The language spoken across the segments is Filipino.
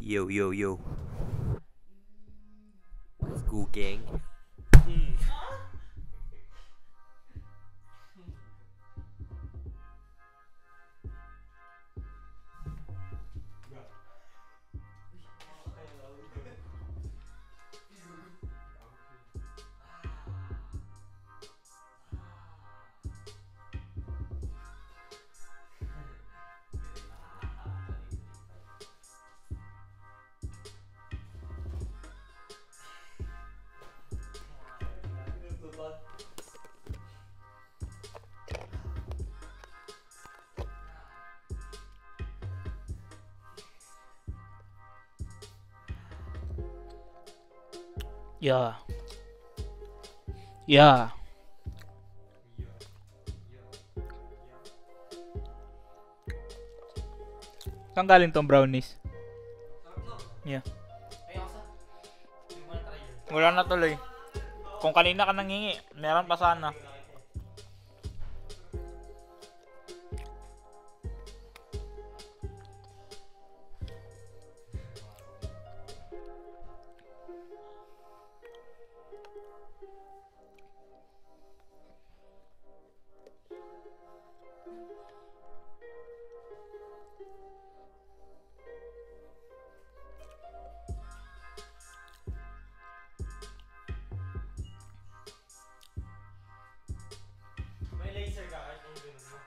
Yo, yo, yo. Let's go, gang. Yeah. Yeah. Saan galing tong brownies? Yeah. Wala na tuloy. Kung kanina ka nangingi, meron pa sana. May laser ka kahit yung ganun mo.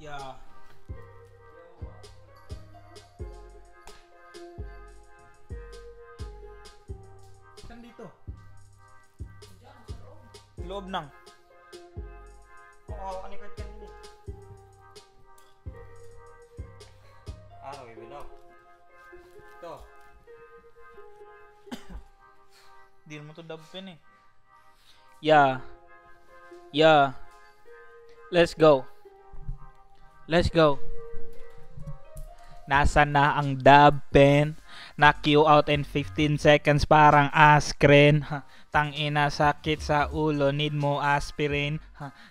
Yeah. Saan dito? Loob ng. Oo, kanikot ka nila. May bilaw. Ito. Di mo to dabpin eh. Yeah. Yeah. Let's go. Let's go. Nasa na ang dub pen? Na-queue out in 15 seconds parang askren. Tangina sakit sa ulo, need mo aspirin.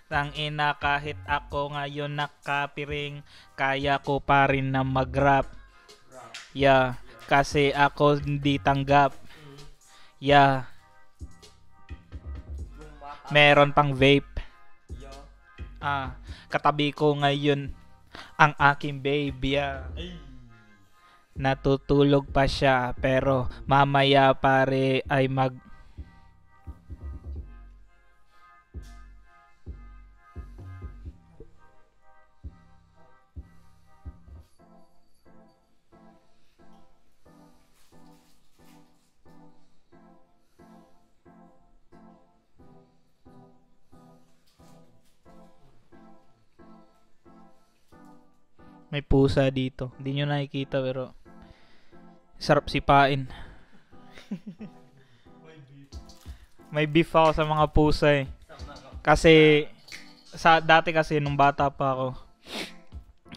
Tangina kahit ako ngayon nakapiring, kaya ko pa rin na mag-rap. Yeah, kasi ako hindi tanggap. Yeah. Meron pang vape. Katabi ko ngayon ang aking baby. Natutulog pa siya pero mamaya pare ay may pusa dito. Hindi nyo nakikita pero sarap sipain. May beef ako sa mga pusa eh. Kasi dati kasi nung bata pa ako,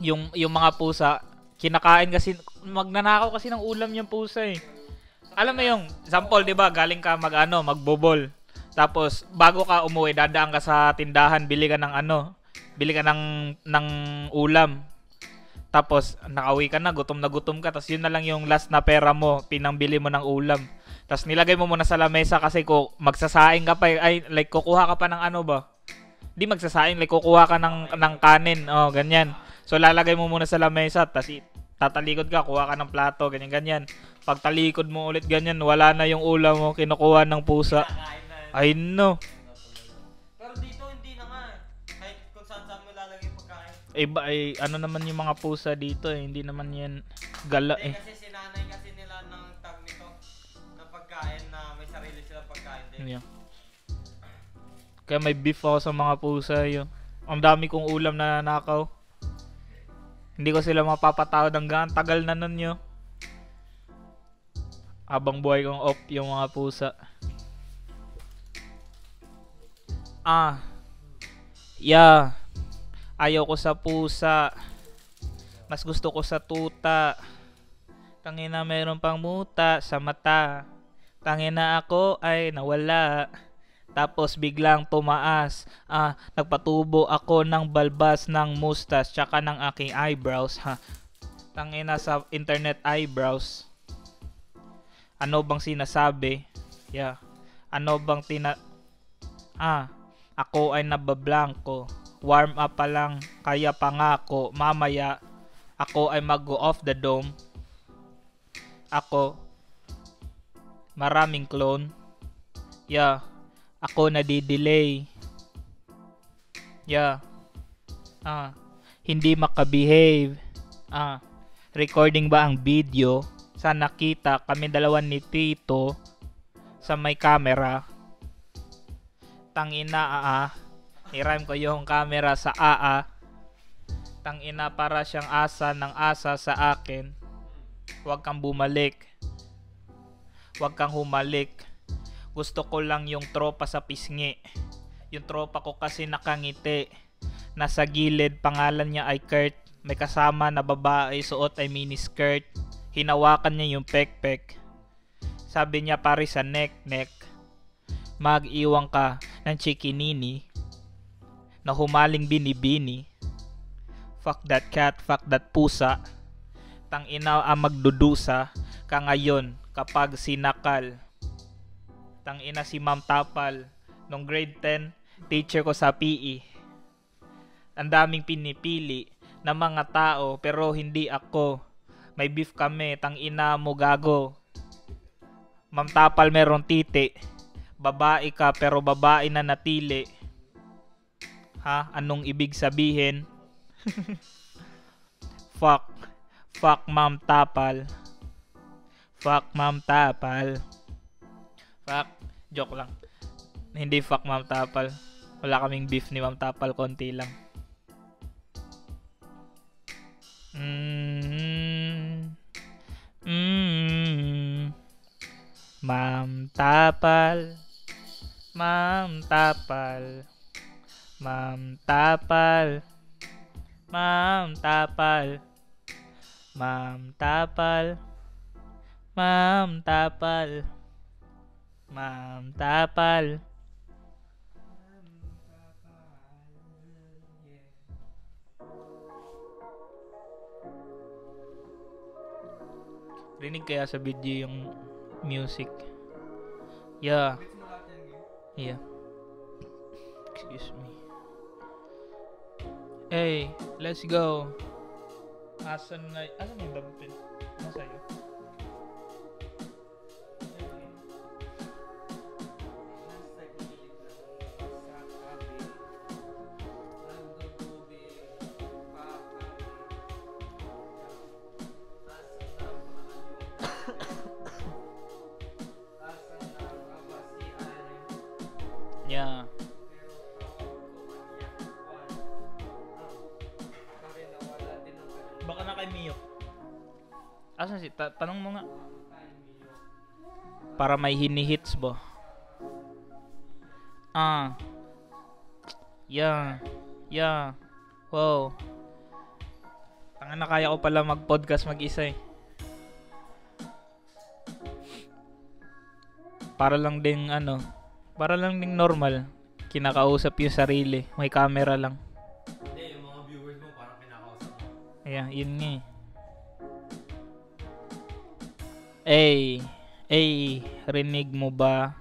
yung mga pusa kinakain kasi, magnanakaw kasi ng ulam yung pusa eh. Alam mo yung sample, 'di ba? Galing ka magbobol. Tapos bago ka umuwi, dadaan ka sa tindahan, bili ka ng ulam. Tapos nakauwi ka na gutom ka, tapos yun na lang yung last na pera mo, pinambili mo ng ulam. Tapos nilagay mo muna sa lamesa kasi kung magsasaing ka pa, ay like kukuha ka pa ng ano ba? Di magsasaing, like kukuha ka ng kanin, ganyan. So lalagay mo muna sa lamesa, tapos tatalikod ka, kuha ka ng plato, ganyan. Pag talikod mo ulit ganyan, wala na yung ulam mo, kinukuha ng pusa. I know. Pero dito hindi na nga eh. Kahit kung saan mo lalagay yung pagkain. Iba ay ano naman yung mga pusa dito eh, hindi naman yan gala Hindi eh. kasi sinanay kasi nila ng tag nito na pagkain na may sarili silang pagkain din. Yeah. Kaya may beef ako sa mga pusa yun. Ang dami kong ulam na nanakaw. Hindi ko sila mapapatawad hanggang tagal na nun yun. Habang buhay kong off yung mga pusa. Yeah. Ayaw ko sa pusa. Mas gusto ko sa tuta. Tangina mayroon pang muta sa mata. Tangina ako ay nawala. Tapos biglang tumaas. Nagpatubo ako ng balbas ng mustas tsaka ng aking eyebrows. Tangina sa internet eyebrows. Ano bang sinasabi? Yeah. Ano bang ako ay nabablanko. Warm up pa lang kaya pangako. Mamaya ako ay mag-go off the dome. Ako maraming clone. Yeah. Ako nadidelay. Yeah. Hindi makabehave. Recording ba ang video? Sa nakita kami dalawan ni Tito sa may camera. Tangina i-rhyme ko yung camera sa Tangina para siyang asa ng asa sa akin. Huwag kang bumalik. Huwag kang humalik. Gusto ko lang yung tropa sa pisngi. Yung tropa ko kasi nakangiti. Nasa gilid, pangalan niya ay Kurt. May kasama na babae, suot ay miniskirt. Hinawakan niya yung pek-pek. Sabi niya pare sa neck-neck. Mag-iwang ka ng chikinini na humaling binibini. Fuck that cat, fuck that pusa. Tangina ang magdudusa ka ngayon kapag sinakal. Tangina si Ma'am Tapal. Nung grade 10, teacher ko sa PE. Ang daming pinipili na mga tao pero hindi ako. May beef kami, tangina mo gago. Ma'am Tapal meron titi. Babae ka pero babae na natili. Anong ibig sabihin? Fuck Ma'am Tapal. Fuck Ma'am Tapal. Fuck, joke lang. Hindi fuck Ma'am Tapal. Wala kaming beef ni Ma'am Tapal, konti lang. Ma'am Tapal. Ma'am Tapal. Ma'am Tapal. Ma'am Tapal. Ma'am Tapal. Ma'am Tapal. Ma'am Tapal. Rinig kaya sa video yung music. Yeah. Yeah. Excuse me. Hey, let's go. Asan yung dampin? Nasa'yo? Yeah. Baka na kay Mio. Asan si? Tanong mo nga. Para may hinihits ba? Yeah. Yeah. Wow. Tangan na kaya ko pala mag-podcast mag-isa eh. Para lang ding normal. Kinakausap yung sarili. May camera lang. Hindi, yung mga viewers mo parang kinakausap mo. Ayan, yun nga eh. Rinig mo ba?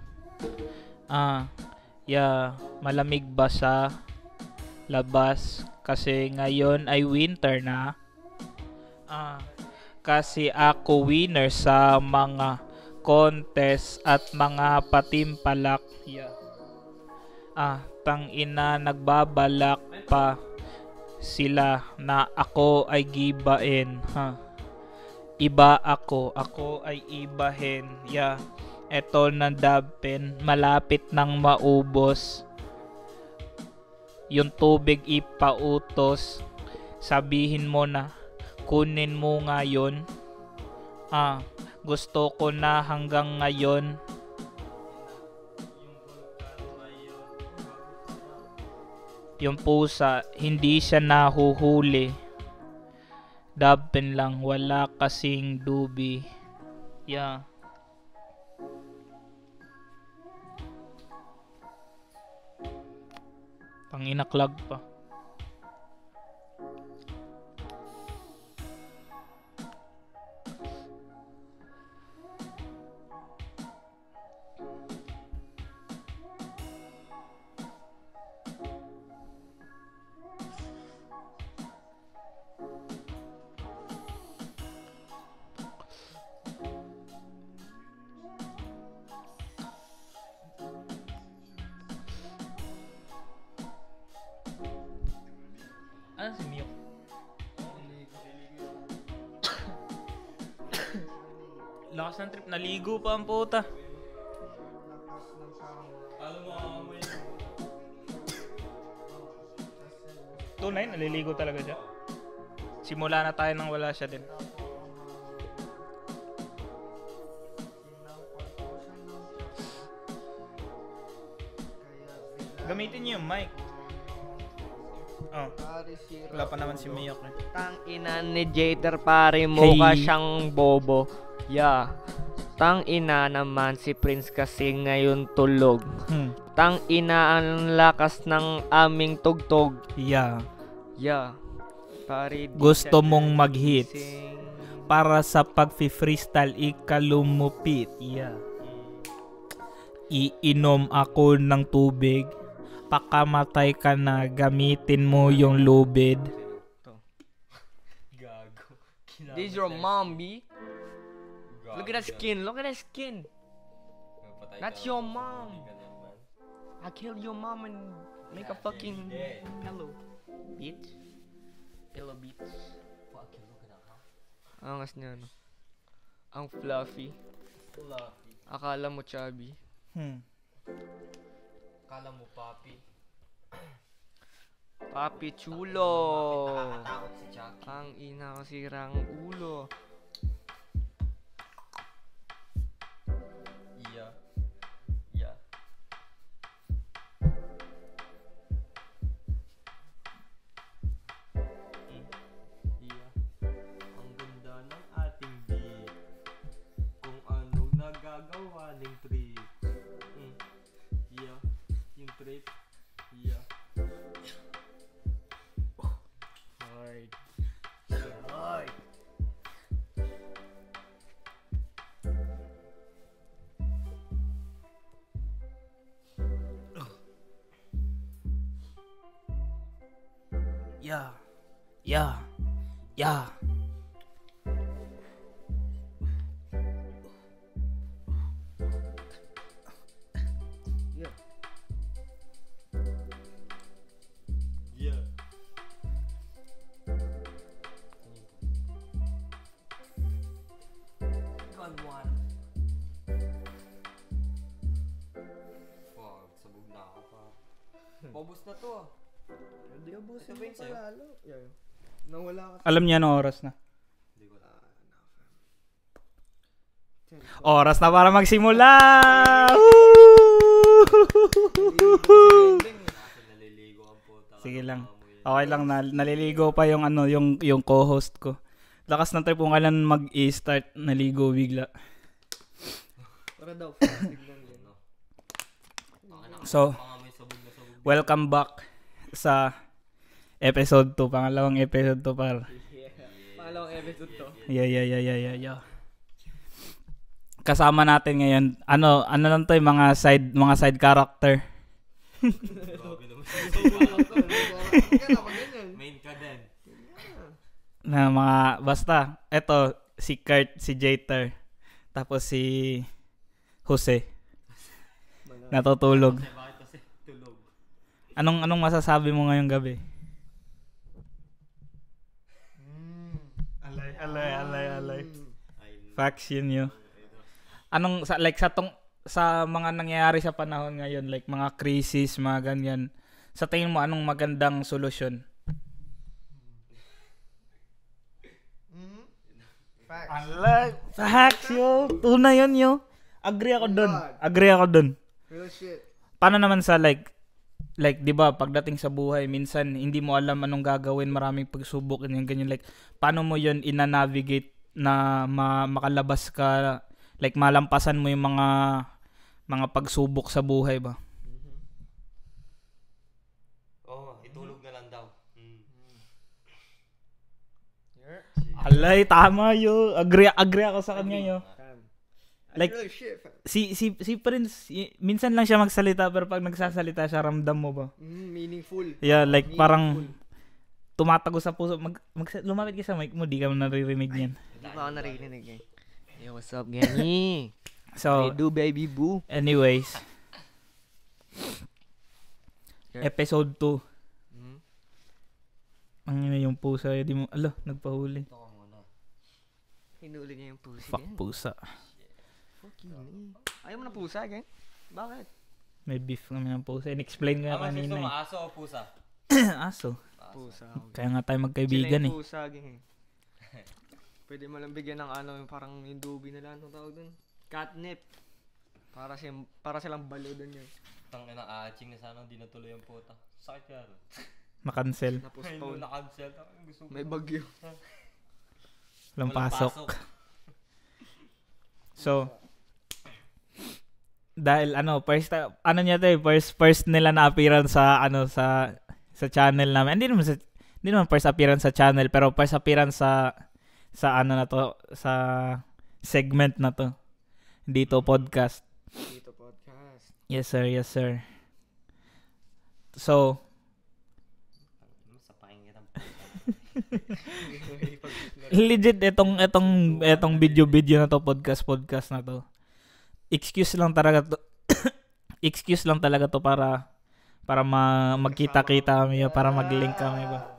Yeah, malamig ba sa labas? Kasi ngayon ay winter na. Kasi ako winner sa mga contest at mga patimpalak. Yeah. Tangina nagbabalak pa sila na ako ay gibain. Iba ako ay ibahin. Yeah. Eto na dabpen, malapit nang maubos. Yung tubig ipautos. Sabihin mo na kunin mo ngayon. Gusto ko na hanggang ngayon. Yung pusa, hindi siya nahuhuli. Dabin lang, wala kasing dubi. Yeah. Panginaklag pa. Ano si Miyok? Lakas ng trip, naligo pa ang puta. Alam mo, amoy. Tunay, naliligo talaga siya. Simula na tayo nang wala siya din. Gamitin niyo yung mic. Oh. Wala pa naman si Miyok eh. Tang ina ni Jader pare, mukha Hey. siyang bobo. Yeah. Tang ina naman si Prince kasi ngayon tulog. Tang ina ang lakas ng aming tugtog. Yeah. Yeah. Pare, di Gusto siya mong mag-hits. nagising. Para sa pag-freestyle, ikalumupit. Yeah. Iinom ako ng tubig. Pakamatay ka na, gamitin mo yung lubid. Gago. This is your mom, B. Look at that skin. Look at that skin. That's your mom. I kill your mom and make a fucking pillow. Bitch. Pillow bitch. Angas niya, no? Ang fluffy. Akala mo chubby. Kala mo, papi. Papi chulo. Nakakatakot si Chucky. Ang ina ko sirang ulo. Iya. Iya. Iya. Ang ganda ng ating beat. Kung ano nagagawa ng trip. Iya. Yung trip. Iya. Hard. Ay. Yeah. Yeah. Yeah. Yeah. Gun one. Wow, sabog na ako pa. Paubos na to ah. Hindi ka boss, Ito ba yun sa'yo? palalo. Yeah. Nawala ka. Alam niya anong oras na. Hindi ko na. Oras na para magsimula! Kasi naliligo ang puta. Sige lang. Okay lang, naliligo pa yung ano, yung co-host ko. Lakas ng trip kung kailan mag-i-start, naligo bigla. Para daw, fast signal yun. So, welcome back sa episode 2, pangalawang episode 2 par. Pangalawang episode to. Yeah. Kasama natin ngayon, ano lang to, yung mga side character. Grabe naman siya. Main ka din. Na mga, basta, eto, si Kurt, si Jater, tapos si Jose, natutulog. Kasi bakit kasi tulog? Anong masasabi mo ngayong gabi? Alay. Facts yun yun. Anong, sa mga nangyayari sa panahon ngayon, like mga crisis, mga ganyan, sa tingin mo, anong magandang solusyon? Facts, yo. Tunay yun, yo. Agree ako dun. Real shit. Paano naman sa like 'di ba pagdating sa buhay minsan hindi mo alam anong gagawin, maraming pagsubok ganyan like paano mo 'yon ina-navigate na makalabas ka, like malampasan mo yung mga pagsubok sa buhay ba? Itulog na lang daw. Alay, tama yo. Agree ako sa kanya yo. Like, Real shit, fam. si Prince, minsan lang siya magsalita pero pag nagsasalita siya, ramdam mo ba? Meaningful. Yeah, like parang tumatago sa puso. Lumapit ka sa mic mo, di ka naririnig niyan. Hindi pa ako naririnig eh. Yo, what's up, Genny? So, Hey, do baby boo. anyways, episode 2. Ang ina yung pusa, di mo, nagpahuli. Hinuli niya yung pussy. Fuck pusa. Fuck you, man. Ayaw mo na pusa, Gen? Bakit? May beef kami ng pusa. In-explain ko na Ano gusto mo, kanina aso o pusa? Aso. Pusa. Kaya nga tayo magkaibigan Sila eh. yung pusa, Gen. Pwede mo lang bigyan ng yung parang yung dubi nila, anong tawag dun? Catnip. Para silang balo dun yun. Tangina aaching na sana hindi natuloy ang puta. Sakit yan. Makancel. Na-postpone. Na-cancel. Gusto ko. May bagyo. Walang pasok. So, dahil first nila na appearance sa channel namin. Hindi naman first appearance sa channel, pero first appearance sa sa segment na to. Dito podcast. Dito podcast. Yes sir. So, legit etong video na to, podcast na to. Excuse lang talaga to para magkita-kita kami, para mag-link kami ba.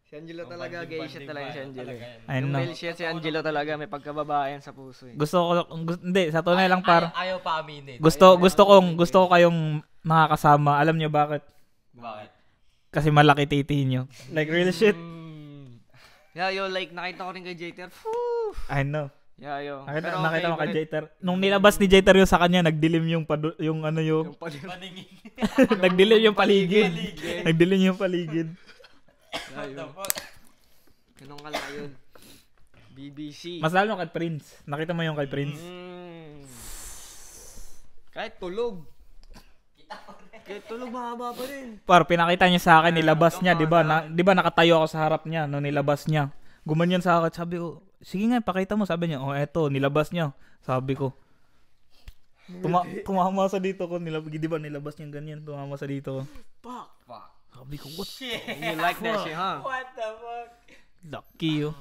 Si Angelo talaga, gay shit talaga si Angelo. I Yung know. real shit si Angelo talaga, may pagkababayan sa puso eh. Hindi, sa tunay lang Ayaw pa aminin. gusto ko kayong makakasama. Alam niyo bakit? Bakit? Kasi malaki titi niyo. Like real shit. Yeah, yo, like, nakita ko rin kay Jeter. Whew! I know. Yeah, yo. Nakita mo kay Jeter. Nung nilabas ni Jeter yung sa kanya, nagdilim yung Yung Paningin. nagdilim yung paligid. Nagdilim yung paligid. Yeah, yo. Ganun ka lang yun. BBC. Mas lalo kay Prince. Nakita mo yung kay Prince? Kahit tulog. Kahit tulog, mahaba pa rin. Pinakita niya sa akin, nilabas niya, 'di ba? Di ba nakatayo ako sa harap niya nung nilabas niya. Gumanyan sa akin, sabi ko, sige nga, pakita mo, sabi niya. Oh, eto, nilabas niya. Sabi ko. Tumama sa dito ko, di ba nilabas niya ganyan, tumama sa dito ko. Fuck. Sabi ko, what? Shit. You like that shit, huh? What the fuck? Lucky you.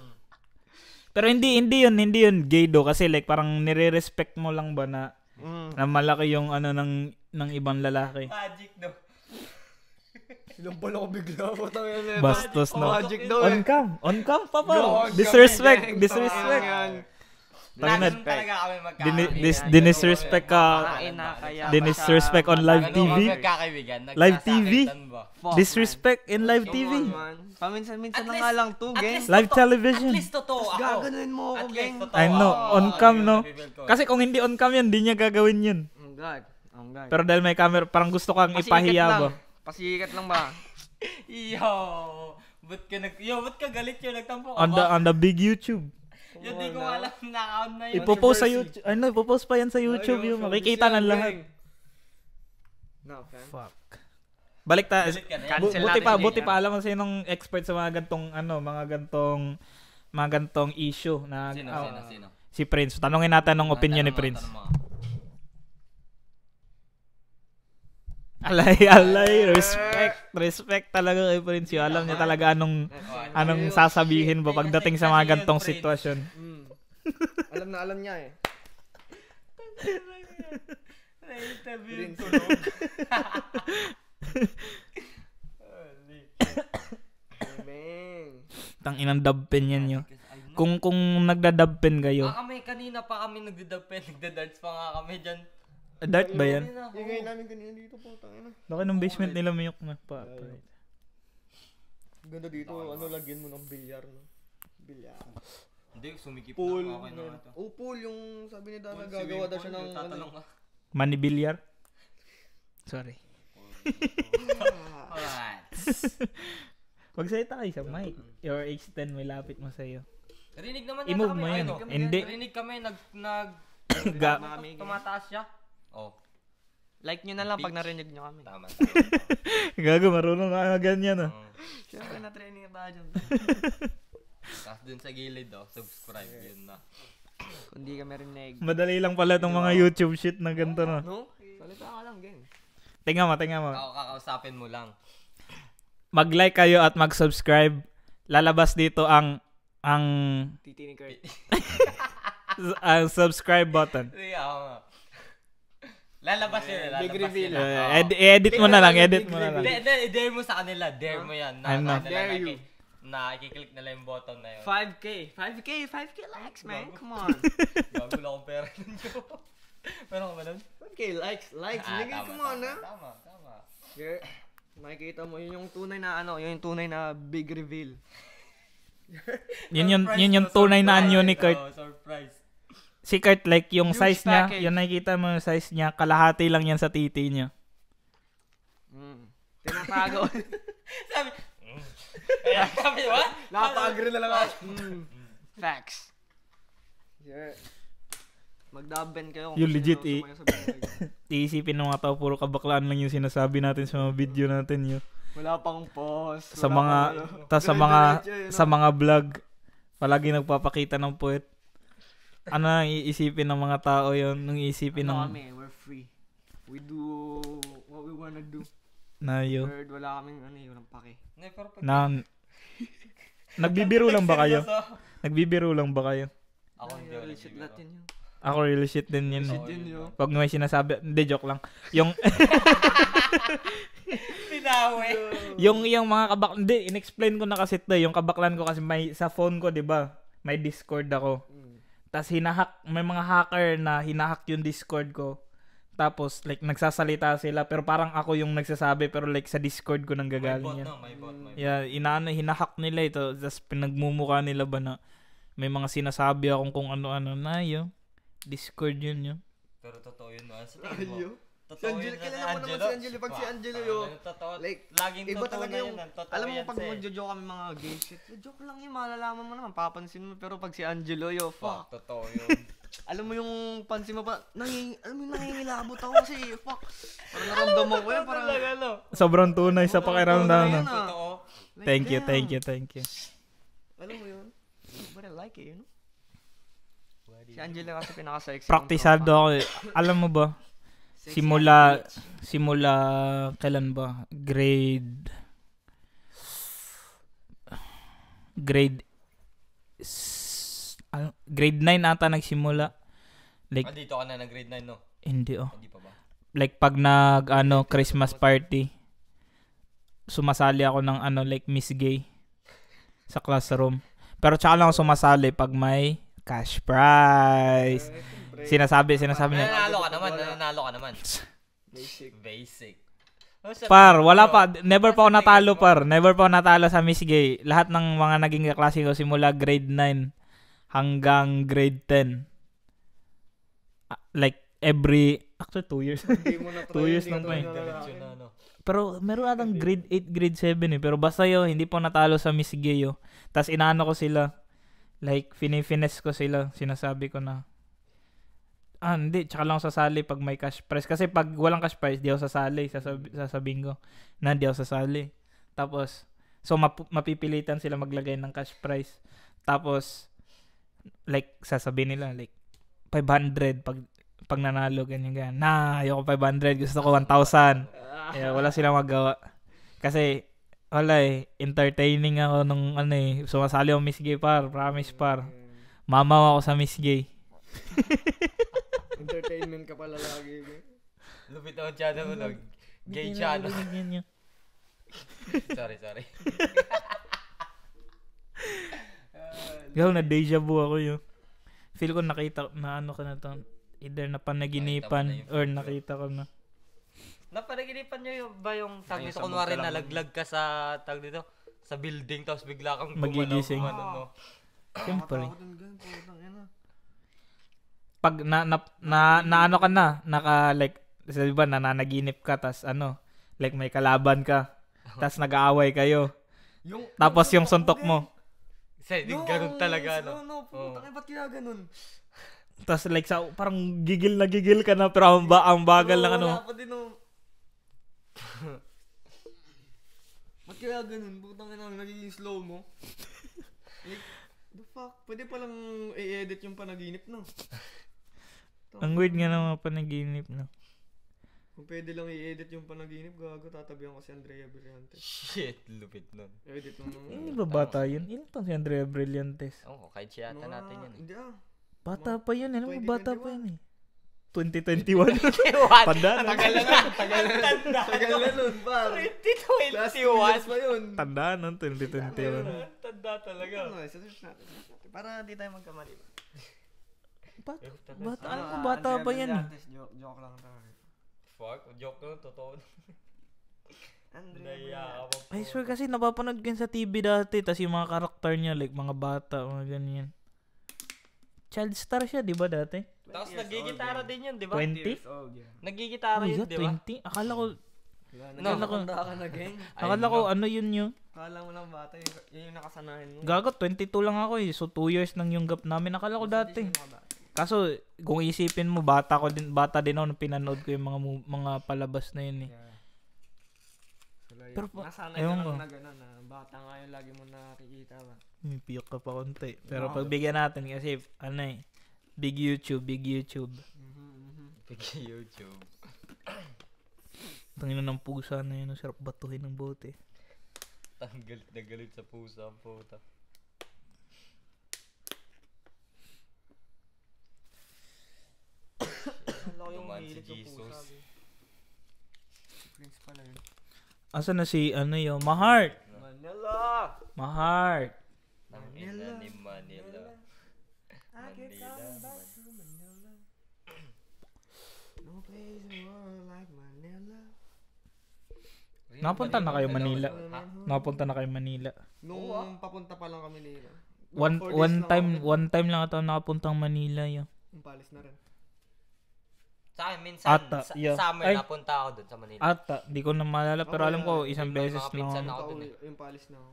Pero hindi yun gay do, kasi like parang nire-respect mo lang ba na malaki yung ng ibang lalaki. Magic daw. Ilang pala ko bigla. Patang yan. Bastos no. Magic daw eh. On cam pa pa. Yo, Disrespect. Ganun talaga kami magkakaibigan. Dinisrespect ka. Kaya Dinisrespect on live Ganun TV. kami magkakaibigan. Live TV? Nagsasakitan ba? Disrespect in live TV. Paminsan-minsan na nga lang to, gang. Live television. At least totoo ako. Gaganuin mo ako, At least gang. totoo I know, ako. on cam, no? Reveal ko. Kasi kung hindi on cam yan, di niya gagawin yun. Oh God. Pero dahil may camera, parang gusto kang ipahiya ba? Pasikat lang ba? Ba't ka galit yun? Nagtampo ka On the big YouTube. Yun, di ko alam na account na yun. Ipopost sa YouTube. Ipopost pa yan sa YouTube yung makikita ng lahat. No, fam. Fuck. Balik ta. Cancel natin Buti si pa alam mo sinong expert sa mga gantong issue na Sino? si Prince. Tanungin natin ng opinion ni Prince. Alay, respect talaga kay Prince. Yung alam niya talaga anong sasabihin ba pagdating sa mga gantong sitwasyon. Alam niya eh. Na-interview ko. Tang inang dubpen yan yo. Kung nagda-dubpen kayo. Kanina pa kami nagda-darts pa nga kami dyan. Dart ba yan? Yung ngayon namin kanina dito po. Tangina. Laki ng basement nila Miyok na pa. Ganda dito. Lagyan mo ng bilyar. No? Bilyar. Hindi, sumikip Pool. na. Okay na nga ito. Oh, pool. Yung sabi ni Dana, Pool, gagawa swimming daw siya pool, ng... tatanong ano. ka. Manibilyar? Sorry. Alright. Magsalita kayo sa mic. Your H10 may lapit mo sa'yo. Rinig naman I-move kami. mo yan. Ano? Hindi. Rinig kami, tumataas siya. Oh, Like nyo na lang pag Bitch. narinig nyo kami. tama. Gago, marunong ka ganyan ah. Siyempre na-training tayo dyan. Tapos dun sa gilid subscribe, yun na. Kung di kami rinig. Madali lang pala itong mga YouTube shit na ganito na. No? Salita ka lang, gang. Tingnan mo. Kakausapin mo lang. Mag-like kayo at mag-subscribe. Lalabas dito ang Titi ni Kurt. subscribe button. Sige, ako nga. Lalabas yun. Big Lalabas reveal. yun. Oo. Edit mo na lang, edit mo na lang. Dare mo sa kanila. Dare mo yan. Ano? Dare you. Na i-click nila yung button na yun. 5K likes, man. Come on. Bago lang akong pera nun yun. Meron ka ba nun? Okay, likes. Nigga, come on, ha? Tama. Yeah. Makikita mo, yun yung tunay na Yun yung tunay na big reveal. Yun yung tunay na anyo ni Kurt. Oh, surprise. Si Kurt, like, yung Huge size niya, package. yung nakikita mo yung size niya, kalahati lang yan sa titi niya. Tinatago. Sabi, sabi, what? Napaka-agree na lang ako. Facts. Yeah. Magdaben kayo kung Yung gusto legit, nyo eh. sumaya sa buhay. Iisipin ng mga tao, puro kabaklaan lang yung sinasabi natin sa mga video natin yun. Wala pang pause. Sa mga, sa mga vlog, palagi nagpapakita ng puwet. Ano ang iisipin ng mga tao yun? Nung iisipin ng... Kami, we're free. We do what we wanna do. Na yun. Third, wala kaming walang pake. Nagbibiro lang ba kayo? Nagbibiro lang ba kayo? Ako hindi Real ako shit nagbibiro. lahat yun. Ako real shit din yun. Oo, Yun yun. yun. Pag may sinasabi, hindi, joke lang. Yung, Pinawi. yung mga hindi, in-explain ko na kasi ito. Yung kabaklan ko kasi may, sa phone ko, di ba? May Discord ako. Tapos may mga hacker na hinahack yung Discord ko. Tapos, like, nagsasalita sila, pero parang ako yung nagsasabi, pero like, sa Discord ko nang gagaling yan. May bot. Yeah, hinahack nila ito, tapos pinagmumukha nila ba na may mga sinasabi akong kung ano-ano na yun. Discord yun. Pero totoo yun, no? Sa tingin mo. Ayo. Si Totoo Angelo, yun kilala mo naman si Angelo. Pag si Angelo yun, Totoo. like, Laging iba totoo talaga na yung, yun. Totoo Alam mo yan, pag sir. magjo-joke kami mga gay shit, joke lang yun, malalaman mo naman, papansin mo. Pero pag si Angelo, fuck. Totoo yun. Alam mo yung pansin mo pa, alam mo yung nangingilabot ako kasi, fuck. Parang naramdaman ko yan, parang... Sobrang tunay sa pakiramdam. Yun, No? ah. Totoo. Like, Thank you. Alam mo yun? But I like it, you know? Si Angelo kasi pinaka-sexy. Praktisado ako. Alam mo ba? Simula kailan ba? Grade 9 ata nagsimula. Like, Dito ka na ng grade 9, no? hindi Hindi pa ba? Like pag Christmas party, sumasali ako ng like Miss Gay sa classroom. Pero tsaka lang ako sumasali pag may cash prize. Sinasabi niya. Nananalo ka naman. Basic. Par, wala pa. Never pa ako natalo, par. Never pa ako natalo sa Miss Gay. Lahat ng mga naging kaklase ko simula grade 9 hanggang grade 10. Like, actually 2 years. 2 years lang pa eh. Pero meron atang grade 8, grade 7 eh. Pero basta yun, hindi pa natalo sa Miss Gay yun. Tapos inaano ko sila. Like, finesse ko sila. Sinasabi ko na, hindi. Tsaka lang ako sasali pag may cash prize. Kasi pag walang cash prize, di ako sasali. Sasabihin ko na di ako sasali. Tapos, so mapipilitan sila maglagay ng cash prize. Tapos, like, sasabihin nila, like, 500 pag nanalo, ganyan. Ayoko 500. Gusto ko 1,000. Wala silang magawa. Kasi, wala entertaining ako nung sumasali ako Miss Gay, par. Promise, par. Mamaw ako sa Miss Gay. Entertainment ka pala lagi. Lupit ako channel mo, gay channel. Sorry. Gaw na deja vu ako yun. Feel ko nakita na ka na to. Either napanaginipan or nakita ko na. Napanaginipan nyo ba yung tag nito? Kunwari nalaglag ka sa tag nito? Sa building, tapos bigla kang Magigising. no? Siyempre. Nakatakot yung ganun, putang ina. Pag na ano ka na, like, di ba, nananaginip ka, tas ano, like may kalaban ka, tas nag-aaway kayo, tapos yung suntok mo, Ganun talaga, no? No, putang ina, ba't kaya ganun? tas like parang gigil na gigil ka na, pero ang bagal ng ano. Wala pa din, no. Ba't kaya ganun? Putang ina, nagiging slow mo. Like, the fuck? Pwede palang i-edit yung panaginip, no? Ang weird nga naman panaginip, no? Kung pwede lang i-edit yung panaginip, gago, tatabihan ko si Andrea Brillantes. Shit, lupit nun. Edit mo nung... Hindi ba bata yun? Ilan pa si Andrea Brillantes? Oo, kahit siya ata natin yun. Hindi ah. Bata pa yun, alam mo, bata pa 2021. yun eh. 2021. Tanda na. Tagal na nun, par. 2021. Last 2 years pa yun. Tanda na, 2021. Tanda talaga. Ano, search natin. Para di tayo magkamali. Bata, alam mo, bata pa yan eh. Joke lang tayo. Fuck, joke lang, totoo. Andrea. I swear kasi napapanood ko yun sa TV dati, tas yung mga karakter niya, like mga bata, mga ganyan. Child star siya, di ba dati? Tapos nagigitara din yun, di ba? 20? Nagigitara Oh, yun, yeah, di ba? 20? Akala ko, Nakakanda ka na, gang. akala ko ano yun yun. Akala mo lang bata, yun yung nakasanayan mo. Gagot, 22 lang ako eh. So 2 years nang yung gap namin. Akala ko dati. Kaso, kung isipin mo, bata din ako nung pinanood ko yung mga palabas na yun eh. Pero nasanay ewan ka ko. lang na gano'n na bata nga yung lagi mo nakikita ba. May piyok ka pa konti. Pero pagbigyan natin kasi, ano eh, big YouTube. Big YouTube. Tangina ng pusa na yun. Ang sarap batuhin ng bote. Galit na galit sa pusa ang puta. Tumaan si Jesus. Prince pala yun. Asa na si, ano yun? Mahart! Manila! Mahart! Manila ni Manila. No place in the world like Manila. Napunta na kayo Manila. Ha? Napunta na kayo Manila. Nung papunta pa lang kami nila. One time lang ito nakapuntang Manila yun. Yung palis na rin. Sa akin, minsan, Ata, yeah. summer Ay. napunta ako dun sa Manila. Ata, di ko na maalala pero alam ko isang May beses mga pinsan lang. ako dun eh. Yung palis na ako.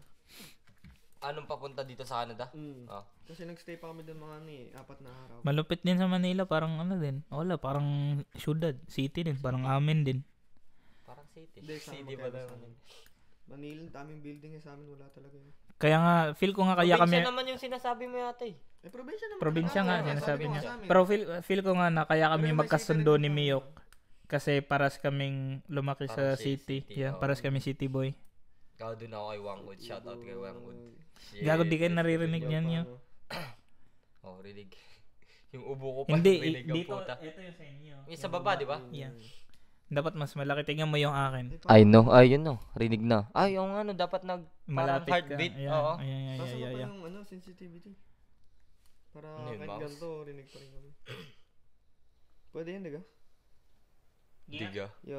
Anong papunta dito sa Canada? Ah. Kasi nagstay pa kami doon mga 4 na araw. Malupit din sa Manila, parang ano din. Wala, parang syudad, city din, parang amin din. Parang city. Hindi, sa City amin ba magkaiba sa naman? amin. Manila, daming building eh, sa amin wala talaga yun. Kaya nga, feel ko nga kaya kami, Probinsya naman yung sinasabi mo yata eh. Eh, probinsya naman. probinsya nga, Sabi sinasabi ko nga niya. sa amin. Pero feel ko nga na kaya kami Pero may magkasundo city ni rin Miyok. Kasi paras kaming lumaki sa Parang city. city, Yeah, oo. paras kami city boy. Ikaw dun ako kay Wangwood. Shoutout kay Wangwood. Shit. Gago, di kayo naririnig yan yun. Oh, rinig. Yung ubo ko pa Hindi, rinig ang dito, puta. ito yung sa inyo. Yung sa baba, di ba? Yeah. Dapat mas malaki. Tingnan mo yung akin. Ay, no. Ay, yun no. Rinig na. Ay, yung ano, dapat Malapit ka. heartbeat. Ayan, Oo. ayan, Sasa pa ayan. yung sensitivity. Para Ano yun, kahit mouse? ganito, rinig pa rin kami. Pwede yun, diga? Diga. Yo.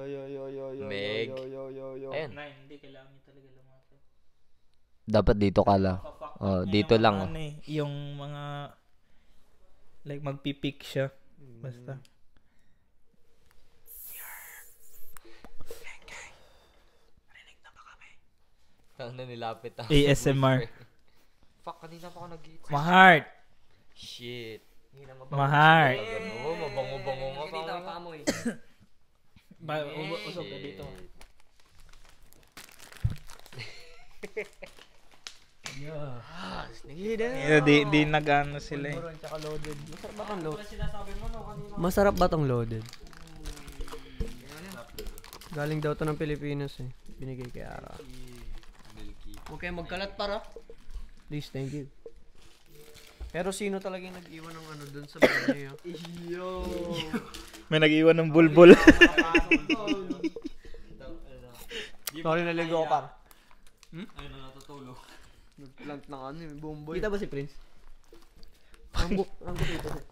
Meg. Yo. Ayun. Hindi kailangan niyo talaga lumapit. Dapat dito ka lang. Oh, dito lang. Ano, yung mga like magpipik siya. Basta. Tang na nilapit ako. ASMR. Fuck, kanina pa ako nag-eat. Mahart. Shit. Mahart. Ano, mabango-bango nga pa ako. Pamoy. Usog ka dito. Di nag-ano sila eh. Masarap ba tong loaded? Galing daw to ng Pilipinas eh. Binigay kay Ara. Huwag kayo magkalat para. Please, thank you. Pero sino talaga yung nag-iwan ng ano dun sa bahay? Yo! May nag-iwan ng bulbul. Sorry, naligo ko par. Ayun na natutulog. Nagplant ng ano yung bomboy. Kita ba si Prince? Ang dito siya.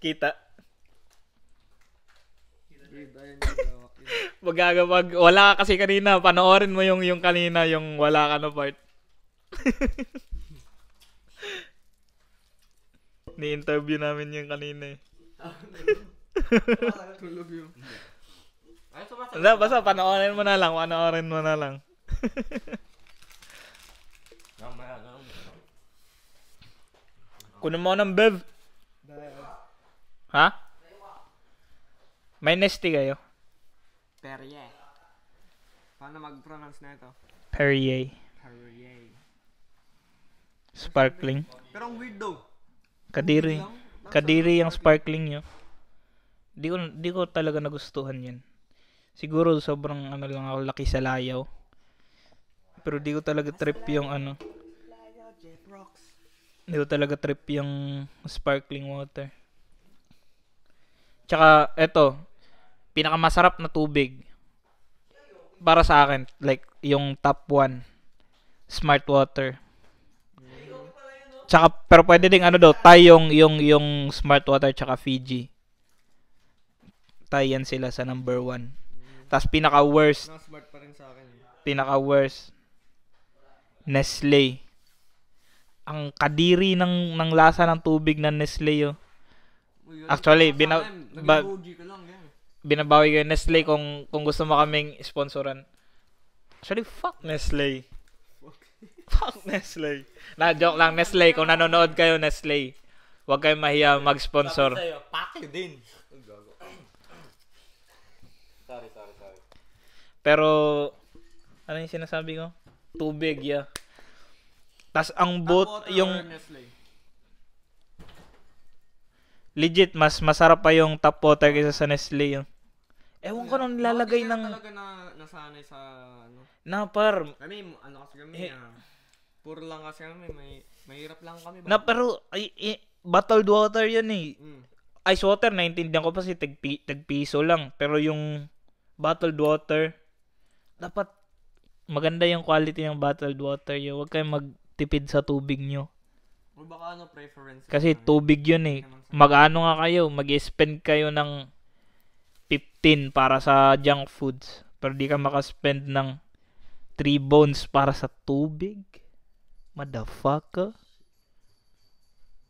Kita. Ayun, Wala ka kasi kanina. Panoorin mo yung kanina, yung wala ka na part. Ni-interview namin yung kanina eh. Tulog yun. Ay, sumasagot. Basta panoorin mo na lang. Mamaya, Kunin mo ng bev. Ha? May nesty kayo? Perrier. Paano mag-pronounce na ito? Perrier. Perrier. Sparkling. Pero ang weird daw. Kadiri. Kadiri yung sparkling nyo. Di ko talaga nagustuhan yan. Siguro sobrang ano lang ako, laki sa layaw. Pero di ko talaga trip yung ano. Di ko talaga trip yung sparkling water. Tsaka, eto. Pinakamasarap na tubig. Para sa akin, like, yung top 1. Smart water. Tsaka, pero pwede ding ano daw, Thai yung smart water tsaka Fiji. Thai yan sila sa number 1. Tapos pinaka-worst, Smart pa rin sa akin. Nestle. Ang kadiri ng lasa ng tubig ng Nestle, oh. Actually, nag-emoji ka lang, yan. binabawi ko yung Nestle kung gusto mo kaming sponsoran. Actually, fuck Nestle. Fuck Nestle. Na-joke lang, Nestle. Kung nanonood kayo, Nestle, huwag kayong mahiya mag-sponsor. Sabi sa'yo, fuck you din. Sorry. Pero, ano yung sinasabi ko? Tubig, yeah. Tas ang boat, yung legit, mas masarap pa yung tap water kaysa sa Nestle, yun. Ewan ko nung nilalagay ng... talaga nasanay sa, ano. Na, par. Kami, ano kasi kami, puro lang kasi kami, mahirap lang kami. Na, pero, bottled water yun eh. Mm. Ice water, naintindihan ko pa si tag-piso lang. Pero yung bottled water, dapat maganda yung quality ng bottled water yun. Huwag kayong magtipid sa tubig nyo. O baka ano, preference. Kasi tubig yun eh. Mag-ano nga kayo, mag-spend kayo ng 15 para sa junk foods. Pero di ka makaspend ng 3 bones para sa tubig. Motherfucker.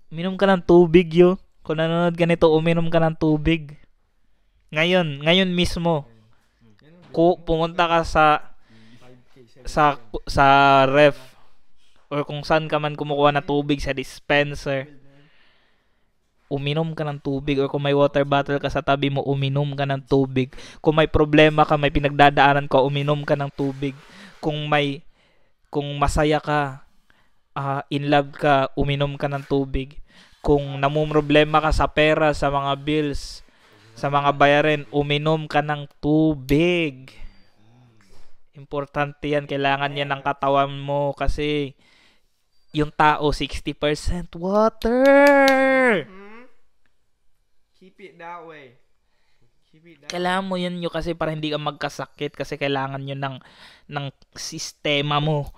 Minom ka ng tubig, yo. Kung nanonood ka nito, uminom ka ng tubig. Ngayon mismo. Pumunta ka sa ref or kung saan ka man kumukuha ng tubig sa dispenser. Uminom ka ng tubig, or kung may water bottle ka sa tabi mo, uminom ka ng tubig. Kung may problema ka, may pinagdadaanan ka, uminom ka ng tubig. Kung masaya ka, in love ka, uminom ka ng tubig. Kung namumroblema ka sa pera, sa mga bills, sa mga bayarin, uminom ka ng tubig. Importante yan. Kailangan yan ng katawan mo kasi yung tao 60% water. Keep it that way. Kailangan mo yun kasi para hindi ka magkasakit, kasi kailangan yun ng sistema mo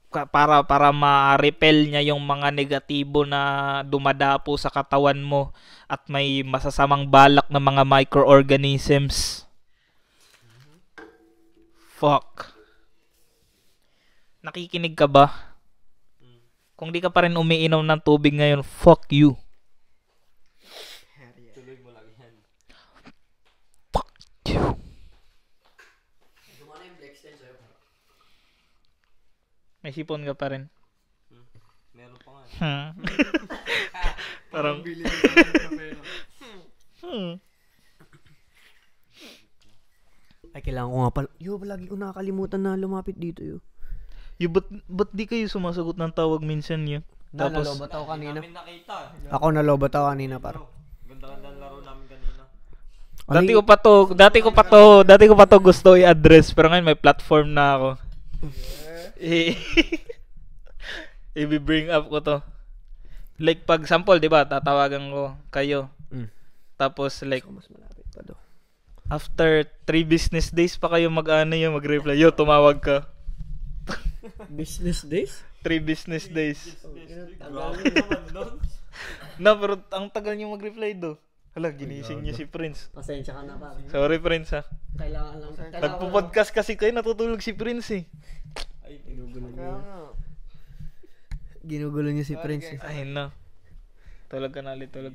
para ma-repel niya yung mga negatibo na dumadapo sa katawan mo at may masasamang balak na mga microorganisms. Fuck. Nakikinig ka ba? Kung di ka pa rin umiinom ng tubig ngayon, fuck you. Tuloy mo lang yan. Fuck you. May sipon ka pa rin. Meron pa nga. Parang Ay, kailangan ko nga pala. Lagi ko nakakalimutan na lumapit dito, ba't di kayo sumasagot ng tawag minsan yun? Tapos, nalobat ako kanina. Namin nakita. Ako nalobat ako kanina, par. Ganda-ganda ng laro namin kanina. dati ko pa to gusto i-address, pero ngayon may platform na ako. I-bring up ko to. Like, pag sample, di ba, tatawagan ko kayo. Tapos, like, Mas malapit pa do. after 3 business days pa kayo mag-reply. Yo, tumawag ka. Business days? 3 business days. Grabe naman nun. No, pero ang tagal niyo mag-reply do. Hala, ginising niyo si Prince. Pasensya ka na, par. Sorry, Prince, ha. Kailangan lang. Nagpo-podcast kasi kayo, natutulog si Prince, eh. Ginugulo niya si Prince. Ay, no. Tulog ka na ulit. Grabe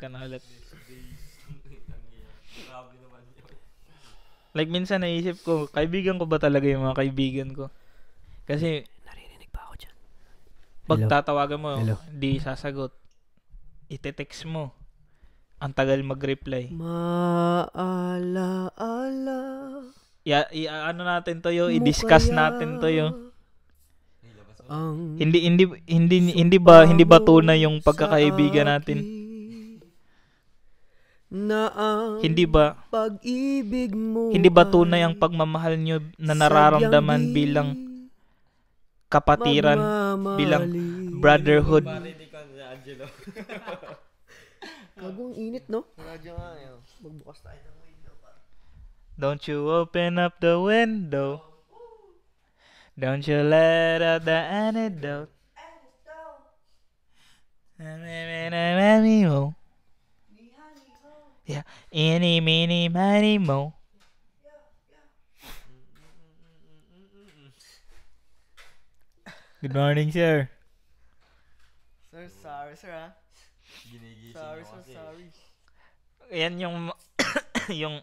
naman yun. Like, minsan naisip ko, kaibigan ko ba talaga yung mga kaibigan ko? Kasi, Narinig ba ako dyan? pag Hello? tatawagan mo, Hello? di sasagot. Ite-text mo. Ang tagal mag-reply. Maalaala Ano natin to yo, mo i-discuss kaya natin to yo. ang Hindi ba tunay yung pagkakaibigan natin? Na ang Hindi ba pag-ibig mo tunay ang pagmamahal nyo na nararamdaman bilang kapatiran, bilang brotherhood? Parinig ka ni Angelo. Kagong init, no? Radyo nga, magbukas tayo ng window. Don't you open up the window. Don't you let out the antidote. Yeah, any, mini, miny, mo. Good morning, sir. Sir, sorry, sir, ha? Ginigising Sorry, mo sir, kasi. sorry. Yan yung, yung,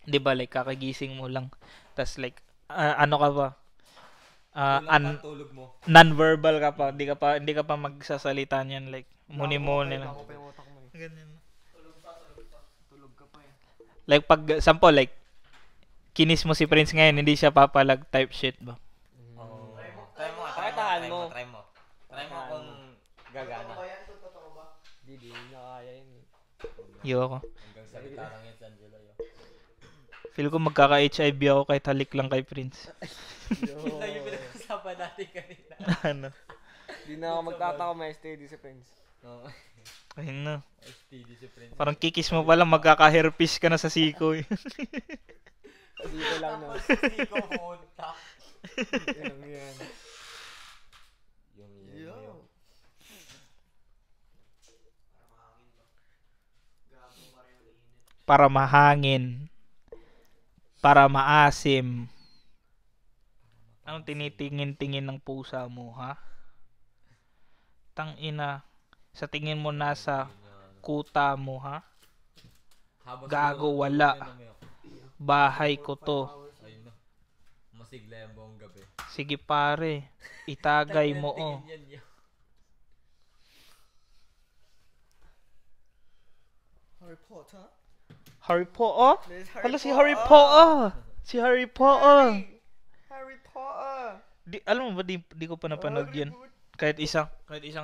di ba, like, kakagising mo lang. Tas like, ano ka ba? Kulang pa tulog mo. Non-verbal ka pa. Hindi ka pa magsasalita niyan. Like, muni-muni lang. Ako pa yung utak mo, eh. Ganyan. Tulog ka pa, eh. Like, pag, sample, like, kinis mo si Prince ngayon, hindi siya papalag type shit ba? Oo. Try mo. Try mo kung gagana. Hindi na kaya yun, eh. Yo ako. Hanggang salita lang yan si Angelo. Feel ko magkaka-HIV ako kahit halik lang kay Prince. Yun lang yung pinag-usapan natin kanina. Ano? Hindi na ako magtataka may STD si Prince. Oo. Ayun na. STD si Prince. Parang kikis mo pa lang, magkaka-herpes ka na sa siko eh. Dito lang, no? Tapos hindi ko punta. Yan. Yung. Para mahangin. Para maasim. Anong tinitingin-tingin ng pusa mo, ha? Tangina. Sa tingin mo nasa kuta mo, ha? Gago, wala. Bahay ko to. Ayun na. Masigla yung buong gabi. Sige pare, itagay mo, oh. Harry Potter? Harry Potter? There's Hala si Harry Potter. Si Harry Potter. Harry Potter! Alam mo ba, di ko pa napanood yun. Kahit isang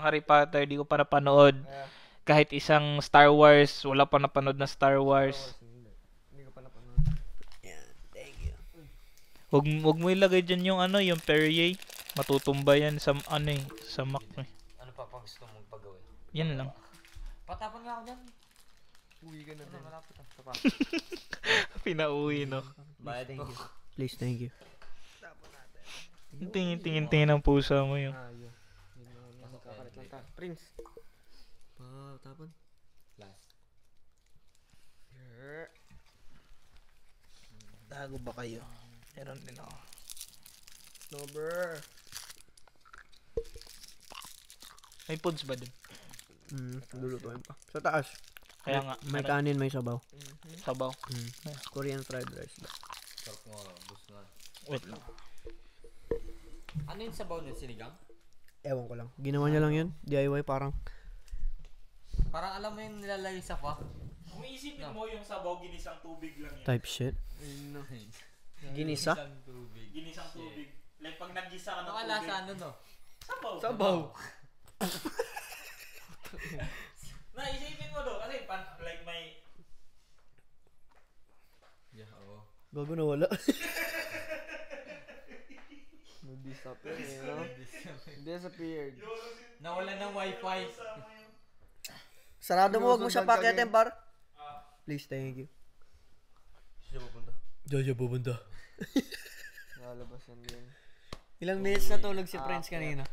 Harry Potter, di ko pa napanood. Kahit isang Star Wars, wala pa napanood na Star Wars. Hindi ko pa napanood. Yeah, thank you. Wag mo ilagay dyan yung ano, yung Perrier. Matutumba yan sa ano eh, sa Mac eh. Ano pa pang gusto mong pagawin? Yan lang. Patapon nga ako dyan. Uwi ka na din. Malapit ang sapa. Pinauwi, no? Bayad ko. Please, thank you. Tingin ng pusa mo yun. Yun. Kakalit lang ta. Prince. Tapon. Last. Tago ba kayo? Meron din ako. Snowbird. May foods ba din? Lulutuin pa. Sa taas. Kaya nga, May meron. kanin, may sabaw. Sabaw. Korean fried rice. Sarap mo. Gusto na. Wait lang. Ano yung sabaw ng sinigang? Ewan ko lang. Ginawa niya lang yun. DIY parang. Parang alam mo yung nilalagay sa pa? Kung isipin mo yung sabaw, ginisang tubig lang yan. Type shit. Ginisa? Isang tubig. Ginisang tubig. Like pag nagisa ka ng Ano tubig. kalasa ano no? Sabaw. Sabaw. Na, isipin mo do. Kasi like may... Yeah, oo. Gago na wala. Disappeared, you know? Disappeared. Nawala ng wifi. Sarado mo, wag mo siya pakitin, par. Please, thank you. Diyan pupunta. Lalabas yan din. Ilang minutes na tulog si Prince kanina?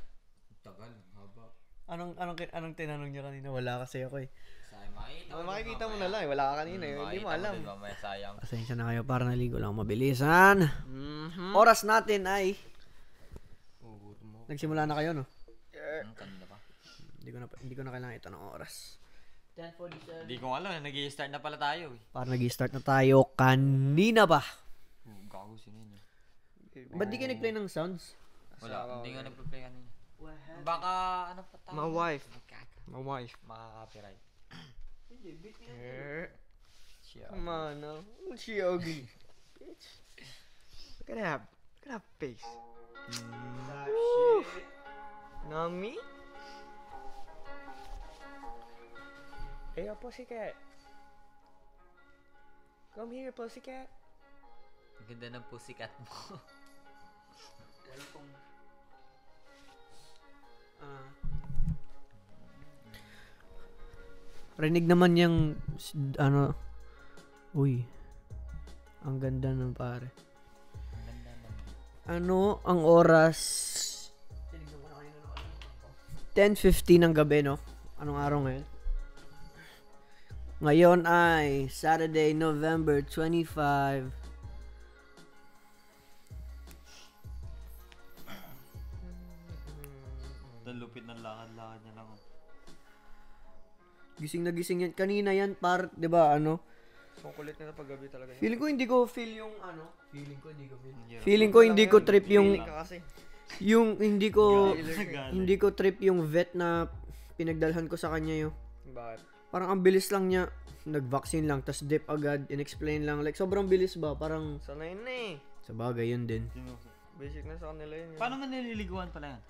Tagal, haba. Anong tinanong niya kanina? Wala kasi ako eh. Sayang makikita. Makikita mo na lang eh. Wala ka kanina eh. Hindi mo alam. Mamaya sayang. Pasensya na kayo para naligo lang mabilisan. Oras natin ay... Nagsimula na kayo, no? Ang kanda pa. Hindi ko na kailangan ito ng oras. 10:47. Hindi ko alam, nag-i-start na pala tayo eh. Parang nag-start na tayo kanina pa. Gago, sino yun? Ba't di ka nag-play ng sounds? Wala, hindi nga nagpa-play kanina. Baka, ano pa tayo? My wife. My wife. Makaka-copyright. Come on now. She ugly. Bitch. Look at that face. Not me? Hey, pussycat. Come here, pussycat. Ang ganda ng pussycat mo. Rinig naman yung ano. Uy. Ang ganda ng pare. Ano ang oras? 10:50 ng gabi, no? Anong araw ngayon? Ngayon ay Saturday, November 25. Lupit ng lakad-lakad niya lang. Gising na gising yan. Kanina yan, 'di ba, ano? So kulit nila pag gabi talaga. Feeling ko hindi ko feel yung ano. Feeling ko hindi ko trip yung Feeling ka kasi. yung hindi ko trip yung vet na pinagdalhan ko sa kanya yun. Bakit? Parang ang bilis lang niya. Nag-vaccine lang, tas dip agad, in-explain lang. Like, sobrang bilis ba? Parang, Sanay na eh. sa bagay yun din. Basic na sa kanila yun. Paano nga nililiguan pala yan?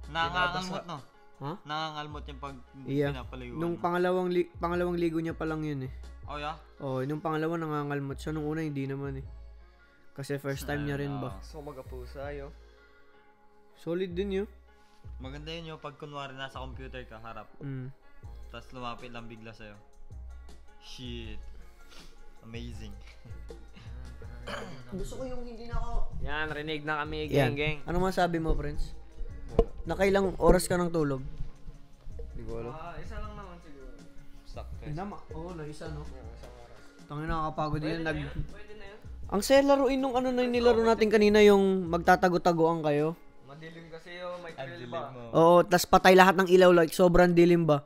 Nangangalmot, no? Ha? Nangangalmot yung pag Iya. pinapaliguan. Nung pangalawang ligo niya pa lang yun eh. Oh, yeah? Oh, nung pangalawa nangangalmot siya. Nung una hindi naman eh. Kasi first time niya rin ba? So magapusa yo. Solid din yun. Maganda yun yung pag kunwari nasa computer ka, harap. Tapos lumapit lang bigla sa'yo. Shit. Amazing. Gusto ko yung hindi na ako... Yan, rinig na kami, Yan. gang. Ano masabi mo, friends? Nakailang oras ka ng tulog? Hindi ko alam. Isa lang naman siguro. Sakto. Oo, na isa, no? Isang oras. Tangin nakakapagod yun. Pwede na yun. Ang saya laruin nung ano na yung nilaro natin kanina, yung magtatago-tagoan kayo. Madilim kasi yun, may thrill ba? Oo, tas patay lahat ng ilaw, like sobrang dilim ba?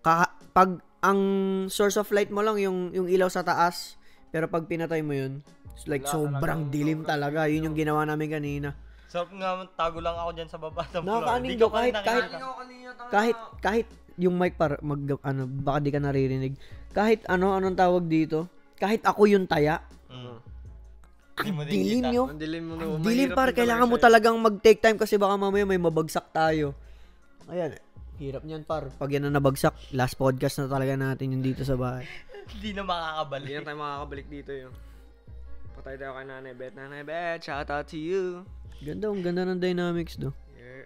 Pag ang source of light mo lang yung ilaw sa taas, pero pag pinatay mo yun, like sobrang dilim talaga. Yun yung ginawa namin kanina. Sarap nga, tago lang ako dyan sa baba ng floor. Nakakaaning Di daw ko pa rin nakikita. kahit yung mic baka di ka naririnig. Kahit anong tawag dito, kahit ako yung taya, ang dilim nyo. Ang dilim mo. Ang dilim par, kailangan mo talagang mag-take time kasi baka mamaya may mabagsak tayo. Ayan, hirap niyan par. Pag yan na nabagsak, last podcast na talaga natin yung dito sa bahay. Hindi na makakabalik. Hindi na tayo makakabalik dito yun. Patay tayo kay Nanay Bet. Nanay Bet, shout out to you. Ang ganda ng dynamics do. Yeah.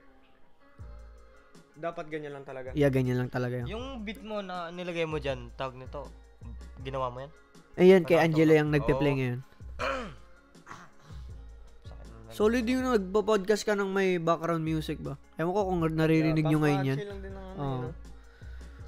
Dapat ganyan lang talaga. Yeah, ganyan lang talaga yun. Yung beat mo na nilagay mo dyan, tawag nito, ginawa mo yan? Ayan, kay Angela yung nagpe-play ngayon. Sakit na. Solid yung nagpo-podcast ka ng may background music ba? Ewan ko kung naririnig nyo ngayon yan. Chill lang din ang ano Oo. yun.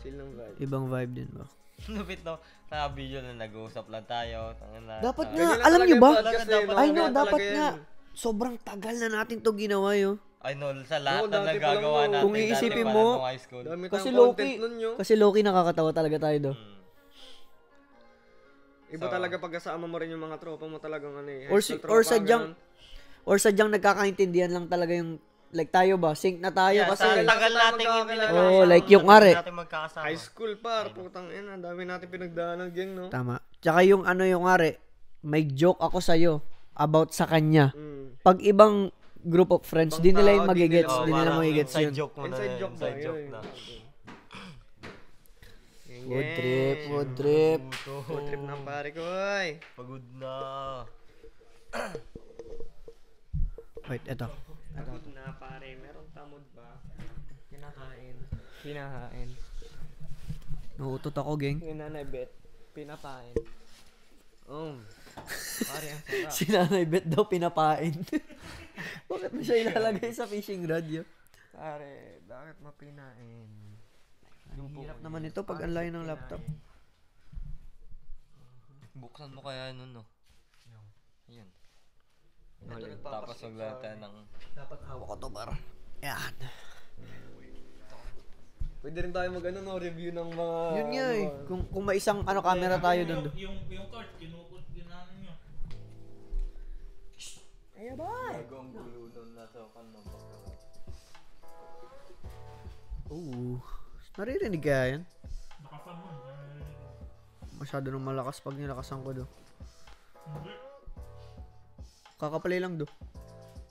Chill lang vibe. Ibang vibe din ba? Lupit no, sa video na nag-uusap lang tayo. Dapat nga, Ganyan lang alam talaga nyo yung ba? podcast eh, no? I know, Ganyan dapat talaga nga. yan. Sobrang tagal na natin to ginawa yo. I know, sa lahat Oo, na dati pa lang nagagawa mo. natin. Kung iisipin dati pa mo, nung high school. Dami Kasi tayong low-key, content nun yun. kasi low-key nakakatawa talaga tayo do. Iba So, talaga pag kasama mo rin yung mga tropa mo talagang ano eh. Or high school or tropa, sadyang ganun. sadyang nagkakaintindihan lang talaga yung like tayo ba? Sync na tayo yeah, kasi. sa tagal natin hindi nagkakasama. Oo, like yung are. Natin magkakasama. High school par, putang ina, dami natin pinagdaanan gang no. Tama. Tsaka yung yung are, may joke ako sa'yo about sa kanya. Pag ibang group of friends, di nila yung magigets. Di nila magigets yun. Inside joke mo na. Inside joke ba? Inside joke na. Food trip, food trip. Food trip na pare ko ay. Pagod na. Wait, eto. Pagod na pare, merong tamod ba? Kinakain. Nauutot ako, gang. Yung Nanay Bet, pinapain. Pare ang sarap. Si Nanay Bet daw pinapain. Bakit mo siya ilalagay sa fishing rod yun? Pare, bakit mapinain? Ang hirap naman ito pag ang layo ng laptop. Buksan mo kaya nun, no? Ayun. Tapos maglala tayo ng... Dapat hawak ko to, bar. Yan. Pwede rin tayo review ng mga... Yun nga eh. Kung may isang camera tayo doon. Yung cart, kinukot din namin nyo. Ay, ba? Gagawang gulo doon nasa kanong baka. Oo. Naririnig kaya yan? Nakafan mo. Masyado nang malakas pag nilakasan ko do. Hindi. Kakaplay lang do.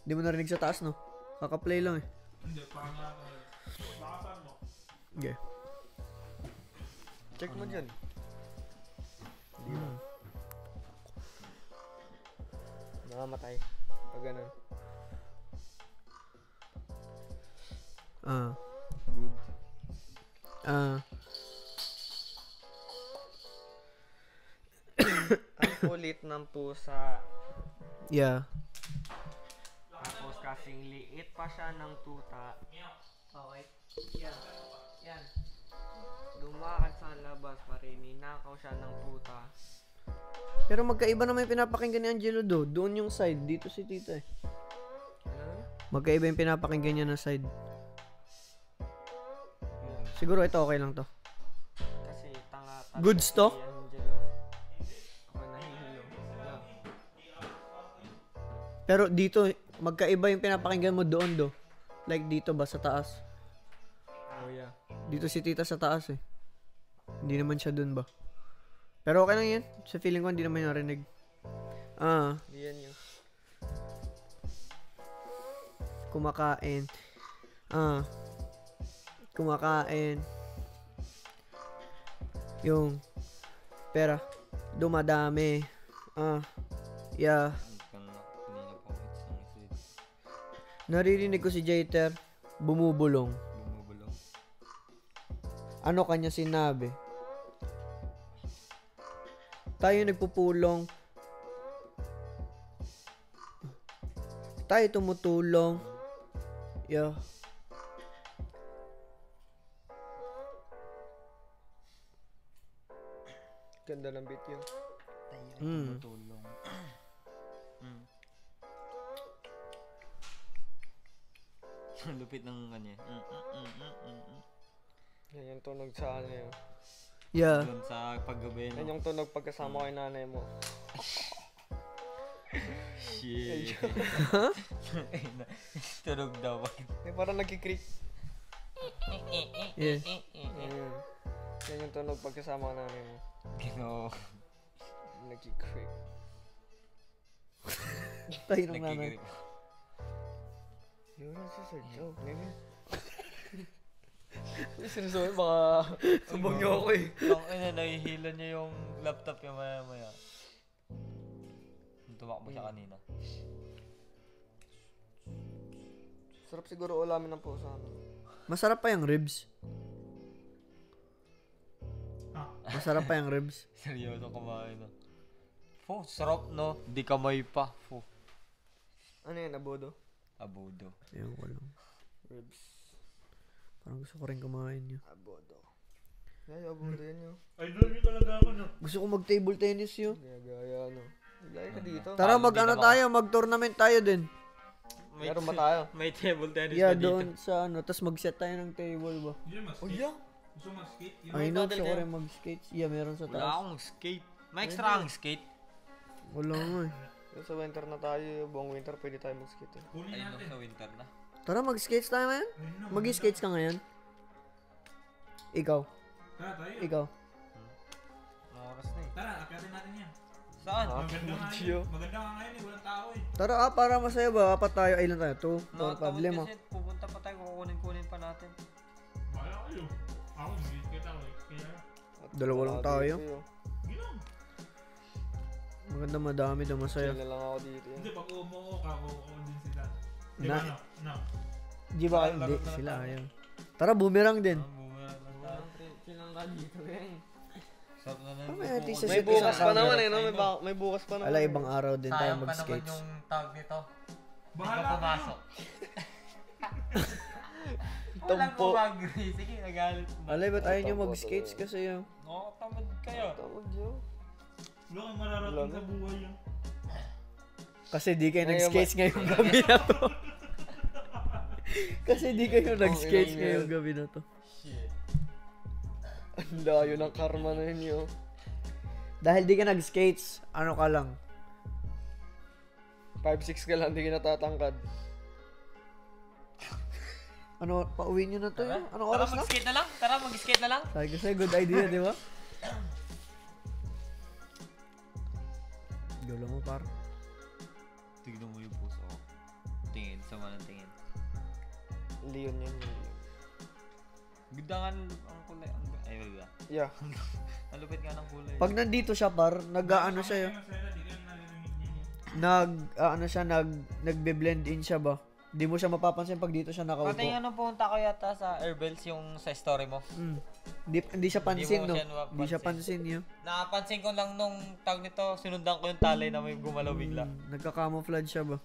Hindi mo narinig sa taas no? Kakaplay lang eh. Hindi, parang nakafan mo. Okay. Check mo dyan. Nakamatay. Pag ganun. Good. Ang kulit ng pusa. Yeah. Tapos kasing liit pa siya ng tuta. Okay. Yan. Yan. Lumakad sa labas pa rin. Ninakaw siya ng puta. Pero magkaiba naman yung pinapakinggan ni Angelo do. Doon yung side. Dito si tita eh. Ano? Magkaiba yung pinapakinggan niya na side. Siguro ito okay lang to. Kasi tanga. Goods to? Si Angelo. Ako nahihilo. Yeah. Pero dito, magkaiba yung pinapakinggan mo doon do. Like dito ba sa taas? Oh yeah. Dito si tita sa taas eh. Hindi naman siya doon ba? Pero okay lang yan. Sa feeling ko hindi naman yung narinig. Diyan yun. Kumakain. Kumakain. Yung pera dumadami. Yeah. Kanina pa hits ng isid. Naririnig ko si Jeter bumubulong. Bumubulong. Ano kanya sinabi? Tayo nagpupulong. Tayo tumutulong. Yeah. Ganda ng beat yun. Tulong. Lupit ng kanya. Yan yung tunog sa ano yun. Yeah. Doon sa paggabi Yan yung tunog pagkasama ko yung nanay mo. Shit. Tunog daw. Eh, parang nagkikrik. Yeah. Yan yung tunog pagkasama ko nanay mo. Ginoo. Nagkikrik. Tayo ng nanay. Nagkikirik. Yun ang Sir Joe. Seryoso, baka subong niyo ako eh. Nahihila niya yung laptop niya maya-maya. Tumakbo siya kanina. Sarap siguro ulamin ng pusa. Masarap pa yung ribs. Masarap pa yung ribs. Seryoso kumain na. Fo, sarap no? Di kamay pa. Fo. Ano yan, abodo? Abodo. Ayun ko lang. Ribs. Parang gusto ko rin kumain yun. Abodo. Ay, abodo yan yun. Idol nyo talaga ako no. Gusto ko mag-table tennis yun. Gaya-gaya ano. Lagi ka dito. Tara Hindi mag-ano naman. tayo, mag-tournament tayo din. Meron ba tayo? May table tennis Yeah, pa dito. doon sa ano, tapos mag-set tayo ng table ba? Hindi mas Oh yeah? Gusto mag-skate? Ay no, gusto ko rin mag-skate. Yeah, meron sa Wala taas. akong skate. May extra akong skate. Wala nga eh. Yung sa winter na tayo, buong winter pwede tayo mag-skate eh. Kunin Ayun natin. sa winter na. Tara, mag-skates tayo ngayon? Mag-skates ka ngayon? Ikaw. Tara tayo. Ikaw. Anong oras na eh? Tara, akyatin natin yan. Saan? Maganda nga Gio. yun. Maganda nga ngayon eh. Walang tao eh. Tara para masaya ba? Apat tayo. Ay lang tayo. 2, 4, 5, 5. Kasi pupunta pa tayo, kukunin pa natin. Bahala kayo. Ako, mag-skate ako eh. Kaya, Dalawa lang tayo. ginong. Maganda madami daw masaya. Chill na lang ako dito. Hindi, pag umuo ka, uuo din sila. Di Na- ba no? No. Di ba kayo? Hindi, sila ayaw. Tara, boomerang din. Bumira lang tayo. Chill lang ka dito eh. Sarap na lang. Ano may artista May sa bukas isang pa naman camera? eh, no? May bukas pa naman. Ala, ibang araw din tayo Sayang pa naman mag-skates. yung tawag nito. Hindi Bahala ka kayo. pumasok. Walang Tampo. kumagri. Sige, nagalit mo. Alay, ba't ayaw nyo mag-skates kasi yung... Tamad kayo. Tawag yun. Wala kang mararating sa buhay yan. Kasi di kayo Ayaw, nag-skates ngayong gabi na to. Kasi di kayo nag-skates ina ngayong yun. gabi na to. Shit. Ang layo ng karma na yun yun. Dahil di ka nag-skates, ano ka lang? 5'6" ka lang, di ka natatangkad. Ano, pauwi nyo na to yun? Anong oras na? Mag-skate na lang. Tara, mag-skate na lang. Sabi ko sa'yo, good idea, di ba? Golo mo, par. Tignan mo yung puso ko. Tingin, sama ng tingin. Leon yan. Ganda nga ang kulay. Ay, wala. Yeah. Ang lupit nga ng kulay. Pag nandito siya, par, nag-ano siya yun. Nagbe-blend in siya ba? Di mo siya mapapansin pag dito siya nakaupo. Pati yung pumunta ko yata sa Airbells yung sa story mo. Hindi siya pansin, no? Hindi mo siya Hindi siya pansin yun. Nakapansin ko lang nung tag nito, sinundan ko yung tali na may gumalaw bigla. Nagka-camouflage siya ba?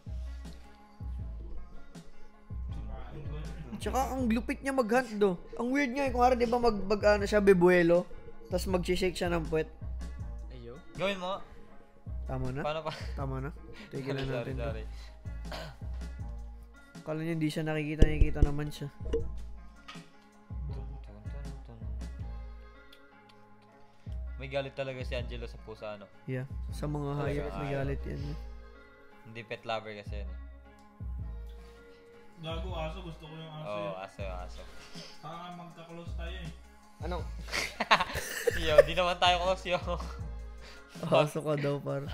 Tsaka ang lupit niya mag-hunt do. Ang weird niya, kung di ba ano siya, bebuelo, tapos mag-shake siya ng puwet. Ayo. Gawin mo. Tama na? Paano pa? Tama na. Tigilan natin to. Sorry. Akala niya hindi siya nakikita naman siya. May galit talaga si Angelo sa pusa, ano? Yeah. Sa mga hayop, may galit yan. Hindi pet lover kasi yan. Gago aso, gusto ko yung aso. Oo, aso. Magka-close tayo eh. Anong? Yo, di naman tayo close, yo. Aso ka daw, par.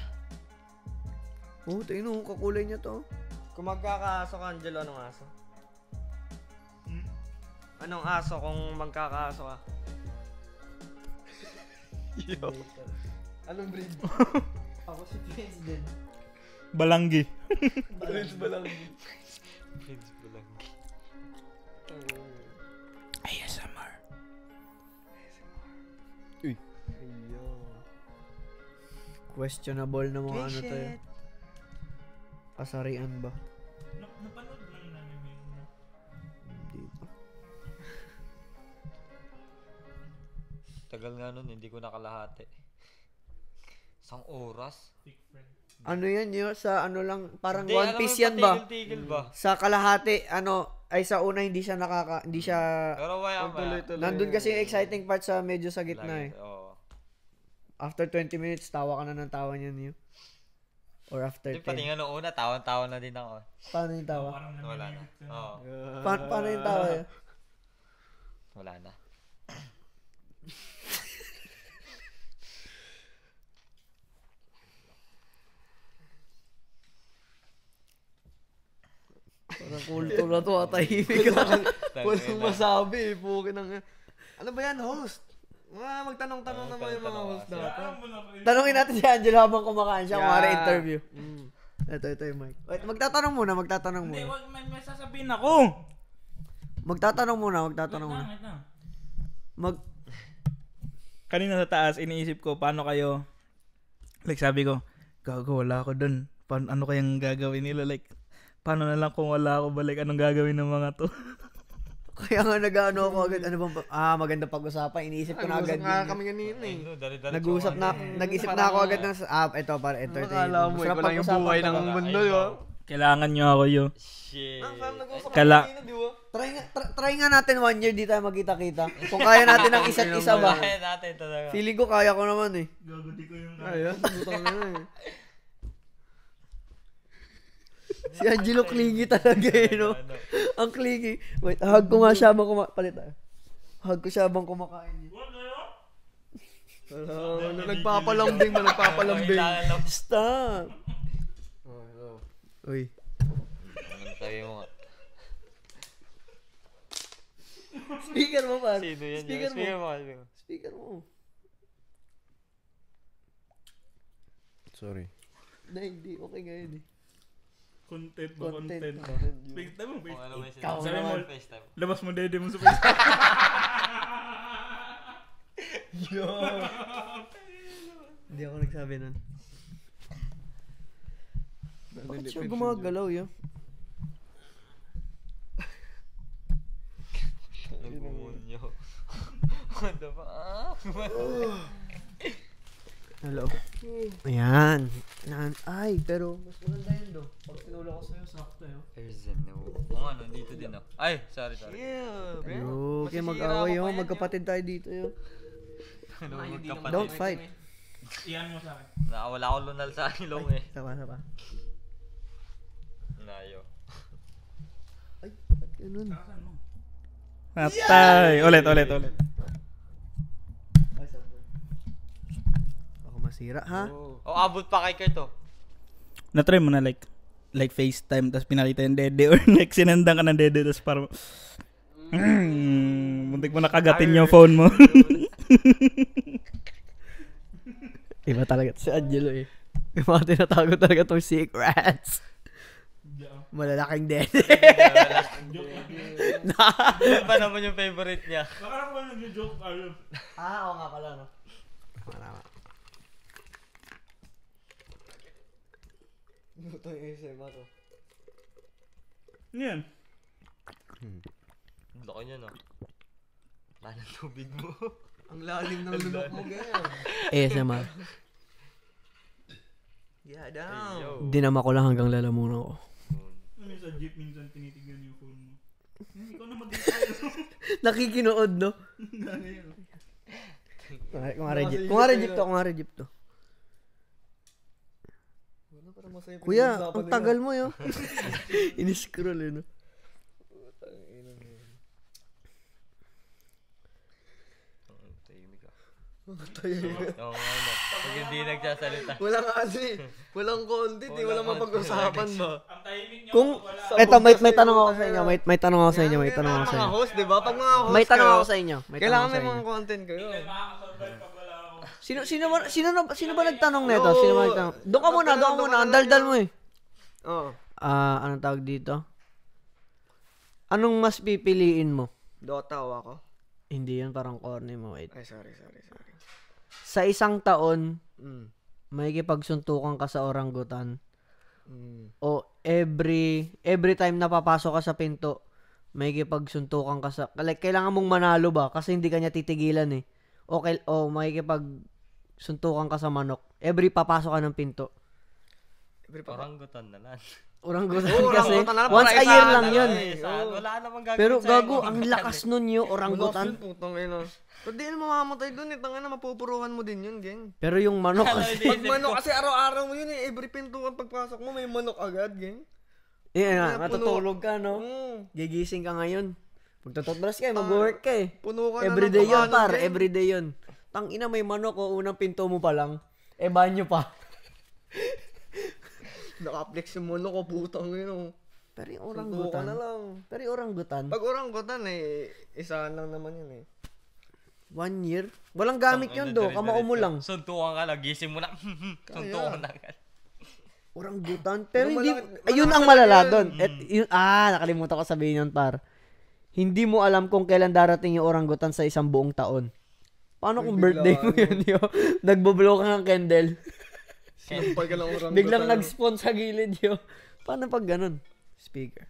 Oh, tingnan mo, kakulay niya to. Kung magkakaaso ka, Angelo, anong aso? Anong aso kung magkakaaso ka? Yo. Anong breed? Ako si Prince din. Balanggi. Prince Balanggi. Prince Balanggi. ASMR. Uy. Ayo. Questionable na mga ano to eh. Kasarian ba? Napanood lang namin yun. Hindi pa. Tagal nga nun, hindi ko nakalahati. Isang oras? Ano yan yun? Sa ano lang, parang Hindi, One alam Piece mo, yan ba? patigil-tigil ba? Sa kalahati, ay sa una hindi siya Pero maya. nandun kasi yung exciting part sa medyo sa gitna eh. Oo. After 20 minutes, tawa ka na ng tawa niyan yun. Or after Hindi, pati 10. nga nung una, tawan-tawan na din ako. Paano yung tawa? Wala na. Oo. Paano yung tawa yun? Wala na. Parang kulto na to, atahimik ka. Walang masabi eh, pukin ng... Ano ba yan, host? Magtanong-tanong naman yung mga host dapat. Tanongin natin si Angelo habang kumakain siya, kumari interview. Ito yung mic. Wait, magtatanong muna. Hindi, may sasabihin ako. Magtatanong muna. Kanina sa taas, iniisip ko, paano kayo, like sabi ko, gago, wala ako dun. Ano kayang gagawin nila? Like, paano na lang kung wala ako balik, anong gagawin ng mga to? Kaya nga nag-ano ako agad, maganda pag-usapan, iniisip ko na agad. Nga kami ganina eh. Nag-uusap na, nag-isip na ako agad ng, ito, Akala mo, ikaw lang yung buhay ng mundo yun. Kailangan nyo ako yun. Shit. Try nga natin 1 year, di tayo magkita-kita. Kung kaya natin ang isa't isa ba? Kaya natin talaga. Feeling ko kaya ko naman eh. Gago, di ko yung Ayun, butang na eh. Si Angelo clingy talaga eh, no? Ang clingy. Wait, hug ko nga siya habang kumakain. Palit tayo. Hug ko siya habang kumakain. Nagpapalambing. Stop! Uy. Ano sabi mo nga? Speaker mo pa. Sino yan? Speaker mo. Speaker mo. Speaker mo. Sorry. Hindi. Okay nga yun eh. Content ba? Content. FaceTime mo, Kung ano may Ikaw sinasabi. Sabi mo, naman. FaceTime. Labas mo dede mo sa FaceTime. Yo! Hindi ako nagsabi nun. Bakit siya gumagalaw yun? Nag-uunyo. What the fuck? Hello. Ayan. Ay, pero mas maganda yun do. Pag tinula ko sa'yo, sakto yun. There's a no. Oo nga, nandito din ako. Ay, sorry. Okay, mag-away yun. Magkapatid tayo dito yun. Don't fight. Iyan mo sa akin. Nakawala ko lunal sa ilong eh. Sapa. Nayo. Ay, ba't ganun? Patay. Ulit. Ako masira, ha? Oh, abot pa kay Kurt oh. Na-try mo na like FaceTime tapos pinakita yung dede or like sinendang ka ng dede tapos parang muntik mo nakagatin yung phone mo. Iba talaga si Angelo eh. Yung mga tinatago talaga itong secrets. Malalaking dede. Ano ba naman yung favorite niya? Baka ako nag-joke tayo. Oo nga pala, no? Tama. Ito yung SM ako. Yan. Ang laki niya no. Paano tubig mo? Ang lalim ng lunok mo, ganyan. ASMR. Yeah, down. Dinama ko lang hanggang lalamunan ko. Sa jeep minsan tinitignan yung phone mo. Ikaw na mag-tayo. Nakikinood, no? Kung nga jeep to. Kuya, ang tagal mo yun. In-scroll eh, no? Oo, ano. Pag hindi nagsasalita. Walang ano eh. Walang content eh. Walang mapag-usapan ba? Ang timing niya Kung, eto, may tanong ako sa inyo. May tanong ako sa inyo. Mga host, di ba? Pag mga host May tanong kayo, ako sa inyo. kailangan may mga content kayo. makakasurvive pag wala ako. Sino ba nagtanong nito? Sino ba nagtanong? Doon ka muna. Ang daldal mo eh. Oo. Anong tawag dito? Anong mas pipiliin mo? Dota o ako? Hindi yun, parang corny mo. Wait. Ay, sorry. Sa isang taon, Mm. may kipagsuntukan ka sa orangutan. Mm. O every time na papasok ka sa pinto, may kipagsuntukan ka sa... Like, kailangan mong manalo ba? Kasi hindi ka niya titigilan eh. O may kipagsuntukan ka sa manok. Every papasok ka ng pinto. Oranggutan na lang. Orangutan Oo, kasi. orangutan na lang. Once a year lang yun. Wala namang gagawin Pero sa'yo. gago, ang lakas nun yung orangutan. Putang ina. Pwede yun mamamatay dun eh. Tangina, mapupuruhan mo din yun, gang. Pero yung manok kasi. Pag manok kasi araw-araw mo yun eh. Every pintuan pagpasok mo may manok agad, gang. Matutulog ka, no? Gigising ka ngayon. Magtotoothbrush ka, mag-work ka eh. Puno ka na Everyday ng yun, pangalan, par. gang. Everyday yun. Tangina, may manok o unang pinto mo pa lang. Banyo pa. Nakaplex yung manok ko, putang ina. Pero yung Suntukan na orangutan. lang. Pero yung orangutan. Pag orangutan eh, isa lang naman yun eh. 1 year? Walang gamit yun do. Kamao mo lang. Suntukan ka lang, gising mo na. Suntukan na agad. Orangutan. Pero hindi. malaki- Ayun ang malala doon. Nakalimutan ko sabihin yun, par. Hindi mo alam kung kailan darating yung orangutan sa isang buong taon. Paano kung birthday mo yun, yo? Nagbo-blow ka ng candle. Sinampay ka lang orangutan. Biglang nag-spawn sa gilid, yo. Paano pag ganun? Speaker.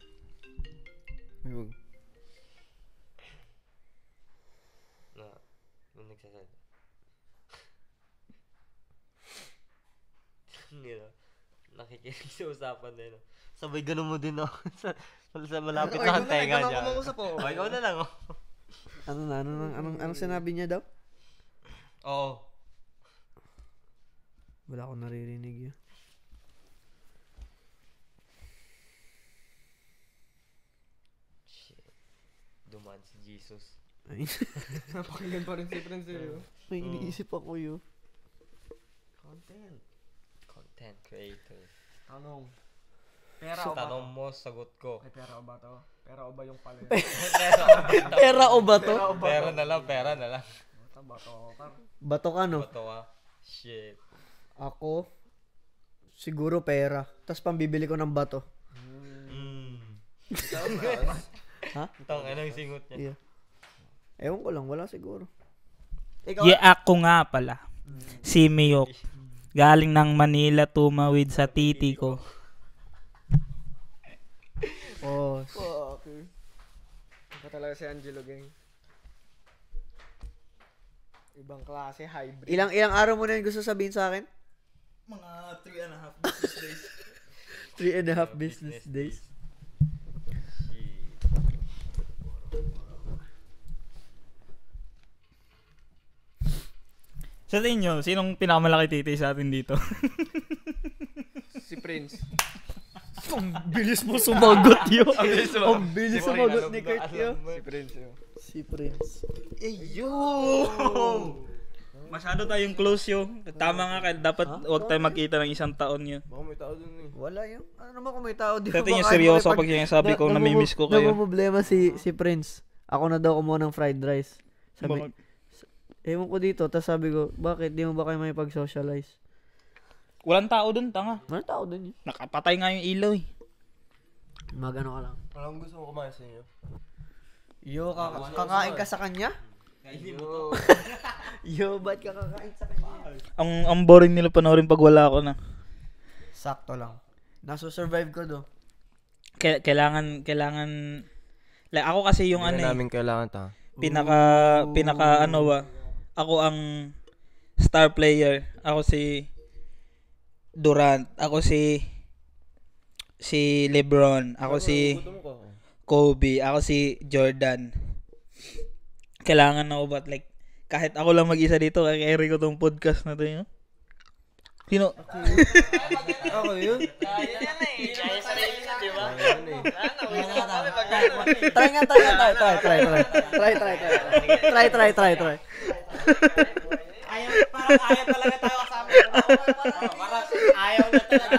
Nakikinig sa usapan din. Sabay ganun mo din ako. sa malapit na ang tenga niya. Ay, ikaw na lang. Anong sinabi niya daw? Oo. Wala akong naririnig yun. Shit. Dumaan si Jesus. Ay, Napakinggan pa rin si Prince eh. may iniisip ako yun. Content creator. Tanong. Tanong mo, sagot ko. Ay, pera o ba to? Pera o ba yung pala? Pera o bato? Pera na lang. Bato ka, no? Bato ah. Shit. Ako, siguro pera. Tapos pambibili ko ng bato. Ha? Itong anong singot niya. Yeah. Ewan ko lang, wala siguro. Ako nga pala. Si Miyok. Galing ng Manila tumawid sa titi ko. Oh, Okay. Ito talaga si Angelo, gang. Ibang klase, hybrid. ilang araw mo na yung gusto sabihin sa akin? Mga 3.5 business days. 3.5 business days. Sa tingin nyo, sinong pinakamalaki titi sa atin dito? Si Prince. Ang bilis mo sumagot yun. Ang bilis sumagot ni Kurt yun. Si Prince yun. Si Prince. Yo! Masyado tayong close yun. Tama nga, kaya dapat wag tayo magkita ng isang taon yun. Baka may tao dun eh. Wala yun. Ano naman kung may tao? Di Sa ba tingin nyo, baka seryoso pag- pag sinasabi ko namimiss ko kayo. Problema si Prince. Ako na daw kumuha ng fried rice. Sabi, ewan ko dito, tapos sabi ko, bakit di mo ba kayo may pag-socialize? Walang tao dun, tanga. May tao dun yun. Nakapatay nga yung ilaw eh. Mag-ano ka lang. Anong gusto mo kumain sa inyo? Yo, kakain ka sa kanya? Yo, ba't ka kakain sa kanya? Ang boring nila panoorin pag wala ako na. Sakto lang. Naso-survive ko do. Kailangan like ako kasi yung Hindi ano namin kailangan ta. pinaka ano ba? Ako ang star player. Ako si Durant, ako si LeBron, ako si Kobe, ako si Jordan. Kailangan ako ba like kahit ako lang mag-isa dito, kaya-carry ko tong podcast na to, yun. Sino? Ako yun? Try nga. Try. Ayaw talaga tayo kasama. Parang ayaw na talaga.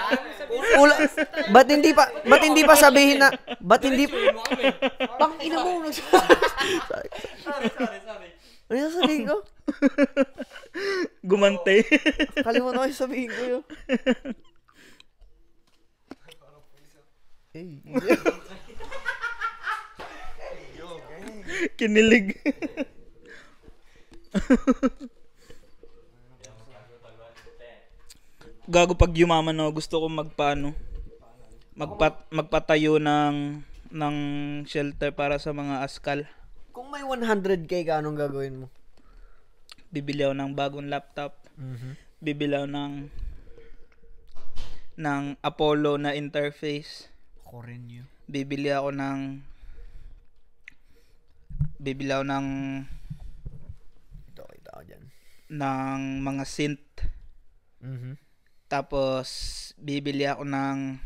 Ba't hindi pa sabihin na, ba't hindi, pang ina mo, Sorry. ano yung sabihin ko? Gumante. Kalimutan ko yung sabihin ko yun. Hey. Kinilig. Gago pag yumaman ako, gusto ko magpatayo ng shelter para sa mga askal. Kung may 100k ka, anong gagawin mo? Bibili ako ng bagong laptop. Bibili ako ng Apollo na interface. Ako rin yun. Bibili ako ng Ito ako dyan. ng mga synth. Tapos bibili ako ng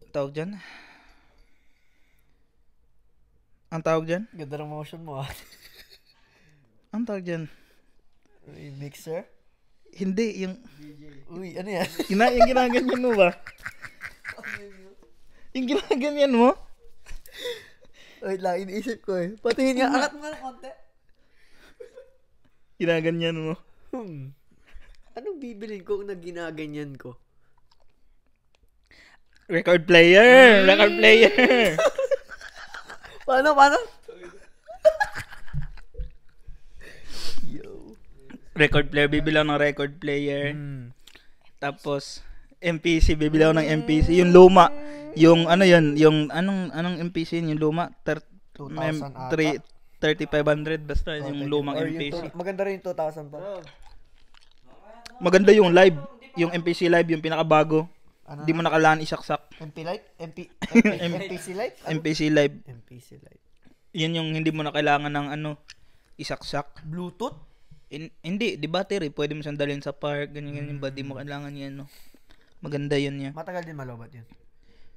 tawag dyan. Ang tawag dyan? Ganda ng motion mo ah. Ang tawag dyan? Mixer? Hindi, yung Uy, ano yan? yung ginaganyan mo ba? Yung ginaganyan mo? Wait lang, iniisip ko eh. Patingin nga, angat mo nga ng konti. Ginaganyan mo. Anong bibilin ko na ginaganyan ko? Record player! Record player! Paano? Yo. Record player, bibili ako ng record player. Tapos MPC, bibili ako ng MPC. Yung luma. Yung ano yun, yung anong MPC yun, yung luma? 2,000 ata. 3,500 basta yung lumang Or MPC. maganda rin yung 2,000 pa. Maganda yung live. Yung MPC live, yung pinakabago. Hindi mo nakalaan isaksak. MP Lite? MPC Lite? MPC live. MPC Lite. Yan yung hindi mo na kailangan ng isaksak. Bluetooth? Hindi, di battery. Pwede mo siyang dalhin sa park. Ganyan ba? Di mo kailangan yan, no? Maganda yun niya. Matagal din malobat yun.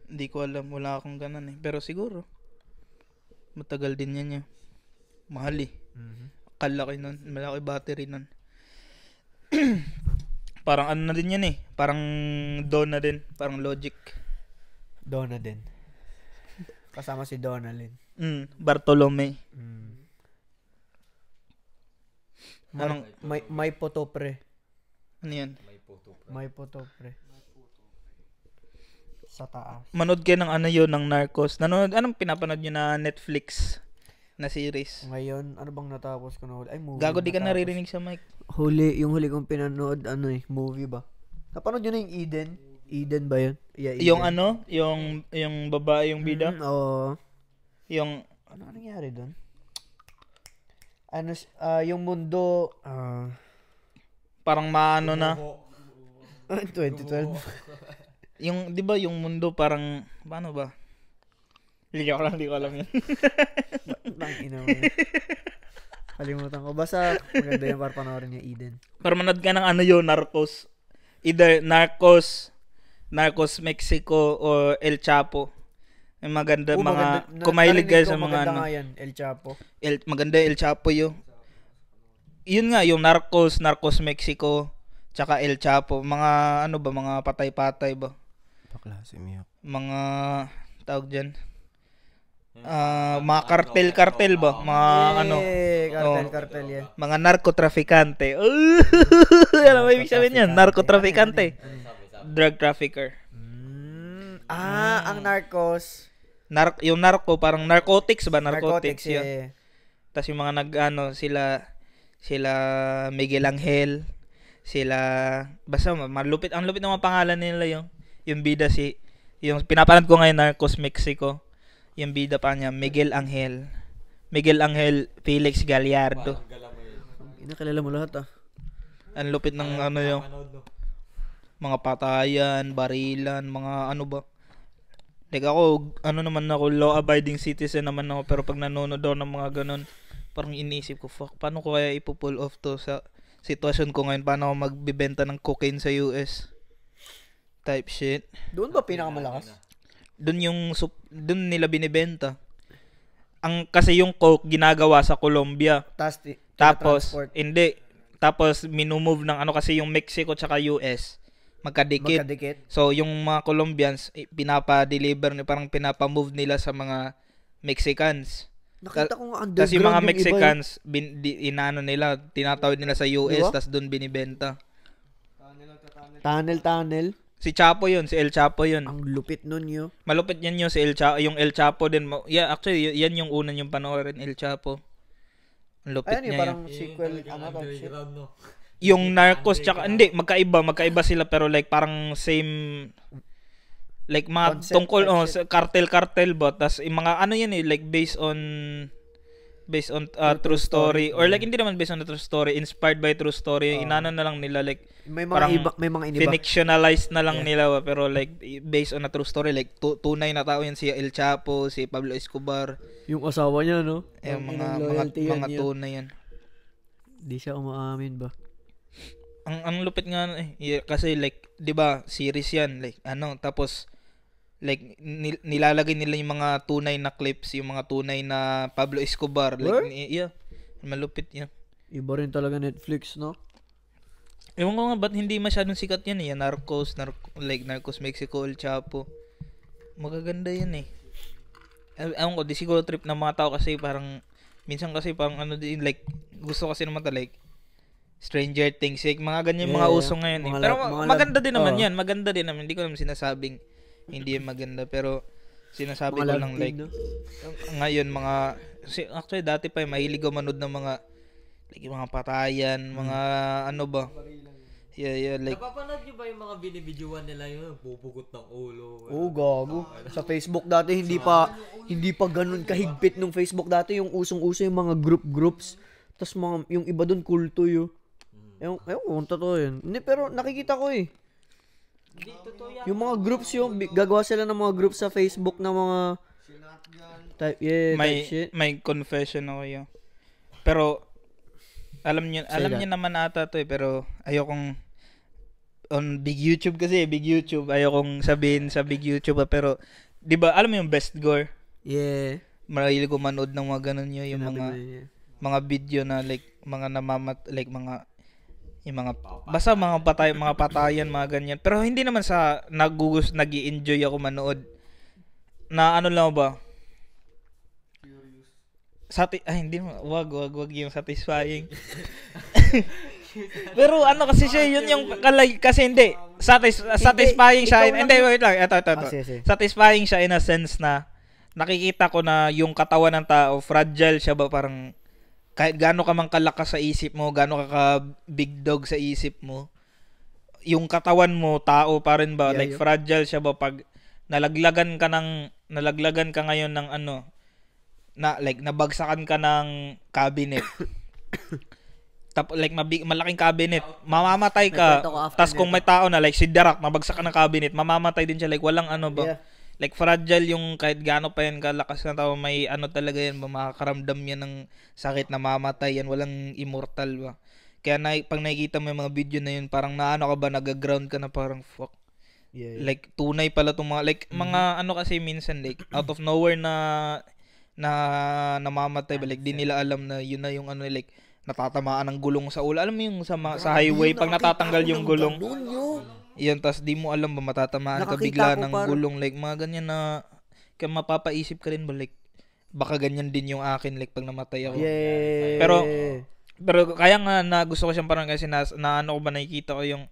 Hindi ko alam. Wala akong ganun eh. Pero siguro, matagal din yan niya. Mahal eh. Kalaki nun. Malaki battery nun. Parang ano na din yan eh. Parang Donna din. Parang Logic. Donna din. Kasama si Donalyn. Bartolome. Anong, May potopre. ano yan? May potopre. Sa taas. Manood kayo ng ano yun, ng Narcos. Anong pinapanood nyo na Netflix na series? Ngayon, ano bang natapos ko na huli? Ay, movie. Gago, di ka natapos. naririnig sa mic. Yung huli kong pinanood, movie ba? Napanood yun na yung Eden? Eden ba yun? Yeah, Eden. Yung ano? Yung babae, yung bida? Oo. Yung, Ano nangyari doon? Yung mundo, parang maano na. 2012. Yung, di ba yung mundo parang, paano ba? Hindi ko alam yun. Tangina mo. Kalimutan ko. Basta maganda yan para panoorin niya, Eden. Pero manood ka ng ano yun, Narcos. Either Narcos Mexico or El Chapo. Yung maganda, kumahilig kayo sa mga maganda ano. nga yan, El Chapo. Maganda El Chapo yun. Yun nga, yung Narcos Mexico, tsaka El Chapo. Mga ano ba, mga patay-patay ba? Paklase miyak. Mga, tawag dyan. Mga kartel ba? Mga ano. Kartel yan. Mga narcotraficante. Ano ba ibig sabihin yan? Narcotraficante. Drug trafficker. Ang Narcos. Yung narco, parang narcotics ba? Narcotics yun. yeah. Tapos yung mga sila Miguel Angel, basta malupit, ang lupit ng mga pangalan nila yung bida yung pinapanood ko ngayon, Narcos Mexico, yung bida pa niya, Miguel Angel Felix Gallardo. Inakilala mo lahat Ang lupit ng ano yung mga patayan, barilan, mga ano ba. Like ako, law-abiding citizen naman ako, pero pag nanonood daw ng mga ganun, parang iniisip ko, fuck, paano ko kaya ipupull off to sa sitwasyon ko ngayon? Paano ako magbibenta ng cocaine sa US? Type shit. Doon ba pinakamalakas? Doon nila binibenta. Kasi yung coke ginagawa sa Colombia. Tapos, Tapos, minumove ng kasi yung Mexico tsaka US. Magkadikit. So, yung mga Colombians, pinapa-deliver, parang pinapa-move nila sa mga Mexicans. Nakita ko nga underground Tapos yung mga yung Mexicans, tinatawid nila sa US, diba? tapos doon binibenta. Tunnel. Si Chapo yun, si El Chapo yun. Ang lupit nun yun. Malupit yan yung yung El Chapo din. Yeah, actually, yan yung unang yung panoorin, El Chapo. Ang lupit Ayun niya parang sequel, shit. Yung Narcos, tsaka, hindi, magkaiba sila, pero like, parang same, like, mga Concept, tungkol, shit. cartel ba, tas, yung mga, yan like, based on true story, or like, hindi naman based on the true story, inspired by true story, inano na lang nila, like, May parang mga iniba. fictionalized na lang nila, pero like, based on a true story, like, tunay na tao yan, si El Chapo, si Pablo Escobar, Yung asawa niya, no? mga tunay yan. Di siya umaamin ba? Ang lupit nga kasi like 'di ba series yan like tapos like nilalagay nila yung mga tunay na clips, yung mga tunay na Pablo Escobar like malupit yan. Iba rin talaga Netflix, no? Ewan ko nga ba't hindi masyadong sikat yan Narcos Mexico, El Chapo. Magaganda yan ewan ko, di siguro trip ng mga tao kasi parang minsan kasi parang din like gusto kasi naman like Stranger Things, like, mga ganyan mga uso ngayon mga pero maganda din naman yan, hindi ko naman sinasabing hindi yan maganda, pero sinasabi ko lang like ngayon actually dati pa mahilig ako manood ng mga like mga patayan, mga ano ba like Napapanood nyo ba yung mga binibidyoan nila yun? Pupugot ng ulo. Oo, gago. Sa Facebook dati hindi pa ganun kahigpit nung Facebook dati, yung usong-uso yung mga groups. Tapos yung iba doon kulto yun. Ewan, totoo yun. Hindi, pero nakikita ko yung mga groups gagawa sila ng mga groups sa Facebook na mga type shit. May confession ako yun. Pero alam niyo naman ata to pero ayokong on big YouTube ayokong sabihin sa big YouTube pero 'di ba alam mo yung Best Gore? Yeah. Mahilig ko manood ng mga ganun yung mga video na like mga yung mga basta mga patayan, mga ganyan. Pero hindi naman sa nag-i-enjoy ako manood. Na ano lang ba? Hindi mo, wag yung satisfying. Pero ano kasi siya, yun yung kasi hindi. Satisfying siya. Hindi, wait lang. Ito. Satisfying siya in a sense na nakikita ko na yung katawan ng tao, fragile siya ba, parang kahit gaano ka man kalakas sa isip mo, gaano ka big dog sa isip mo, yung katawan mo, tao pa rin ba, like fragile siya ba pag nalaglagan ka ngayon ng like nabagsakan ka ng cabinet. Like malaking cabinet, mamamatay ka. Tas kung may tao na like si Darak nabagsakan ng cabinet, mamamatay din siya like walang like fragile yung kahit gaano pa yan kalakas na tao, may ano talaga yan, makakaramdam yan ng sakit na mamatay yan, walang immortal ba. Kaya pag nakikita mo yung mga video na yun, parang naano ka ba, nag-ground ka na parang fuck. Yeah. Like tunay pala itong mga, like mga ano kasi minsan like out of nowhere na namamatay ba, like di nila alam na yun na yung ano, like natatamaan ng gulong sa ulo. Alam mo yung sa highway, pag natatanggal yung gulong. Yan, tas di mo alam ba matatamaan ka bigla ng gulong, like mga ganyan na kaya mapapaisip ka rin ba, like baka ganyan din yung akin, like pag namatay ako. Yeah. Pero kaya nga na gusto ko siyang parang kasi na ano ko ba, nakikita ko yung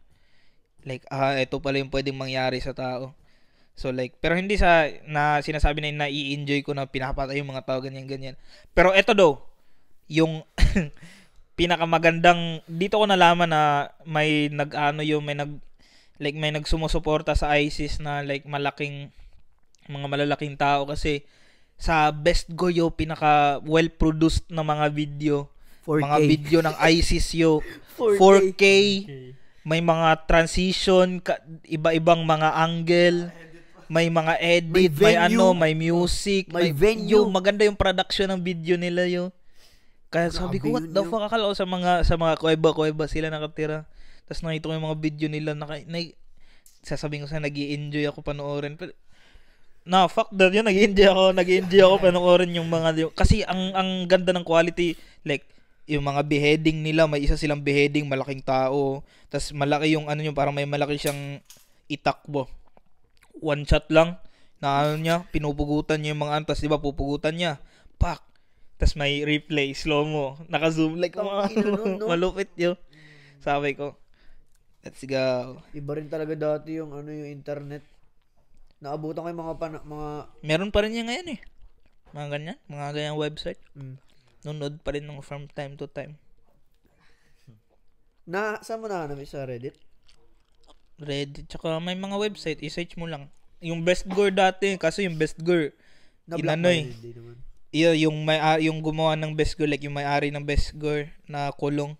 like ito pala yung pwedeng mangyari sa tao. So like, pero hindi sa na sinasabi na i-enjoy ko na pinapatay yung mga tao ganyan. Pero eto daw, yung pinakamagandang dito ko nalaman na may may nagsumusuporta sa ISIS na like mga malalaking tao, kasi sa Best Go yo pinaka well produced na mga video, 4K. mga video ng ISIS yo 4K. May mga transition, iba-ibang mga angle, may mga edit, may music, may venue. Maganda yung production ng video nila yo. Kaya sabi ko, what the fuck, akala ko sa mga kuweba sila nakatira. Tapos nakita ko yung mga video nila, sasabihin ko sa nag-i-enjoy ako panoorin. Pero, fuck that yun, nag-i-enjoy ako panoorin yung mga, kasi ang ganda ng quality, like, yung mga beheading nila, may isa silang beheading, malaking tao. Tapos malaki yung ano yung parang may malaki siyang itakbo. One shot lang, na ano niya, pinupugutan niya yung mga antas, di ba, pupugutan niya. Pak! Tapos may replay, slow-mo, naka-zoom, like, malupit yun. Sabi ko, let's go. Iba rin talaga dati yung yung internet. Naabutan ko yung mga meron pa rin yan ngayon eh. Mga ganyan website. Nunod pa rin from time to time. Saan mo nahanap sa Reddit? Reddit, tsaka may mga website, i-search mo lang. Yung Best Gore dati, kasi yung Best Gore, yung gumawa ng Best Gore, like yung may-ari ng Best Gore na kulong.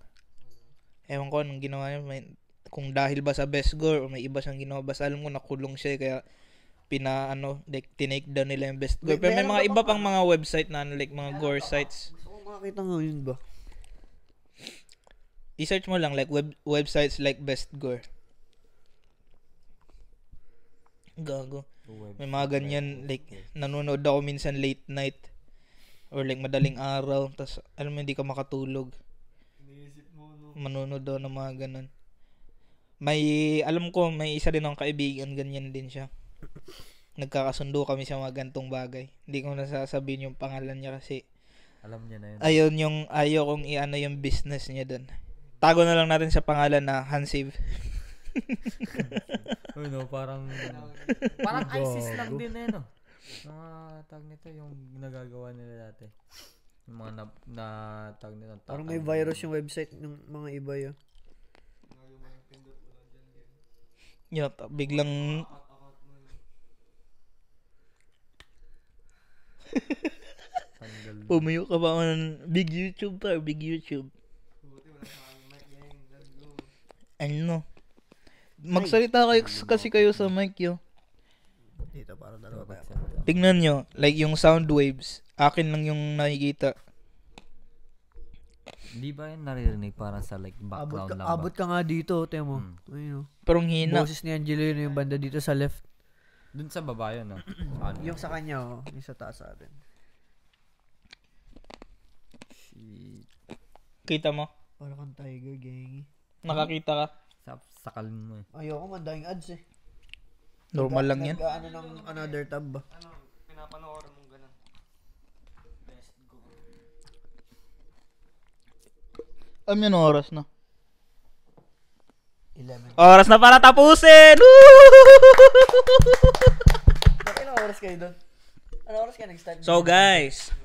Ewan ko anong ginawa niya, kung dahil ba sa Best Gore o may iba siyang ginawa, basta alam ko nakulong siya, kaya like tinake down nila yung Best Gore. Pero may mga iba pang mga website na like mga gore sites. Gusto ko makakita ngayon ba? I-search mo lang like websites like Best Gore. Gago. May mga ganyan, like nanonood ako minsan late night or like madaling araw, tas alam mo hindi ka makatulog. Manonood daw ng mga ganun. Alam ko may isa din akong kaibigan, ganyan din siya. Nagkakasundo kami sa mga gantong bagay. Hindi ko nasasabihin yung pangalan niya kasi alam niya na yun. Ayaw kong i-ano yung business niya doon. Tago na lang natin sa pangalan na Hansiv. Parang ISIS lang din no. Mga tag nito yung nagagawa nila dati. Yung mga na tag nito. Parang may virus yung website ng mga iba yun. Biglang pumayo ka ba ng big YouTube pa? Big YouTube. Ano? Magsalita kayo kasi kayo sa mic yo. Dito para dalawa pa. Tingnan nyo, like yung sound waves, akin lang yung nakikita. Hindi ba yan naririnig parang sa like background lang ba? Abot ka nga dito, temo. Ayun. Pero ang hina. Boses ni Angelo yun yung banda dito sa left. Dun sa baba yun, no? Yung sa kanya, yung sa taas sa atin. Kita mo? Parang kang tiger, gang. Nakakita ka? Sakalin mo eh. Ayoko, mandahing ads eh. Normal lang yan. Nag-ano ng another tab ba? Pinapanoorin mong ganun. Yung oras na. 11. Oras na para tapusin! Ilang oras kayo doon? Ano oras kayo nag-start? So guys,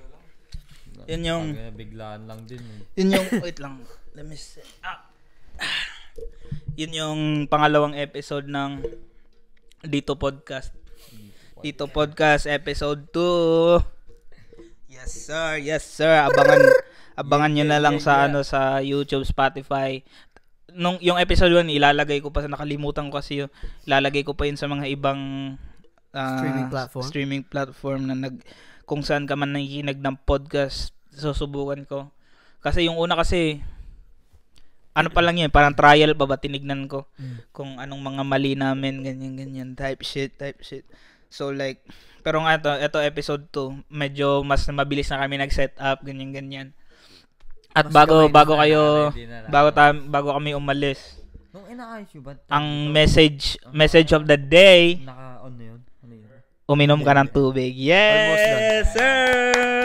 yun yung biglaan lang din eh. Yun yung wait lang. Let me see. Yun yung pangalawang episode ng Dito Podcast. Dito Podcast episode 2. Yes sir. Abangan nyo na lang sa sa YouTube, Spotify. Yung episode 1 ilalagay ko pa, nakalimutan ko kasi yun. Ilalagay ko pa yun sa mga ibang Streaming platform na kung saan ka man nakikinig ng podcast, susubukan ko. Kasi yung una kasi ano pa lang yun, parang trial pa ba tinignan ko kung anong mga mali namin, ganyan type shit. So like, pero nga ito episode 2, medyo mas mabilis na kami nag-set up, ganyan. At bago kami umalis, nung inaayos yun ba? ang message of the day, Naka-on na yun? Ano yun? uminom ka ng tubig. Yes, sir!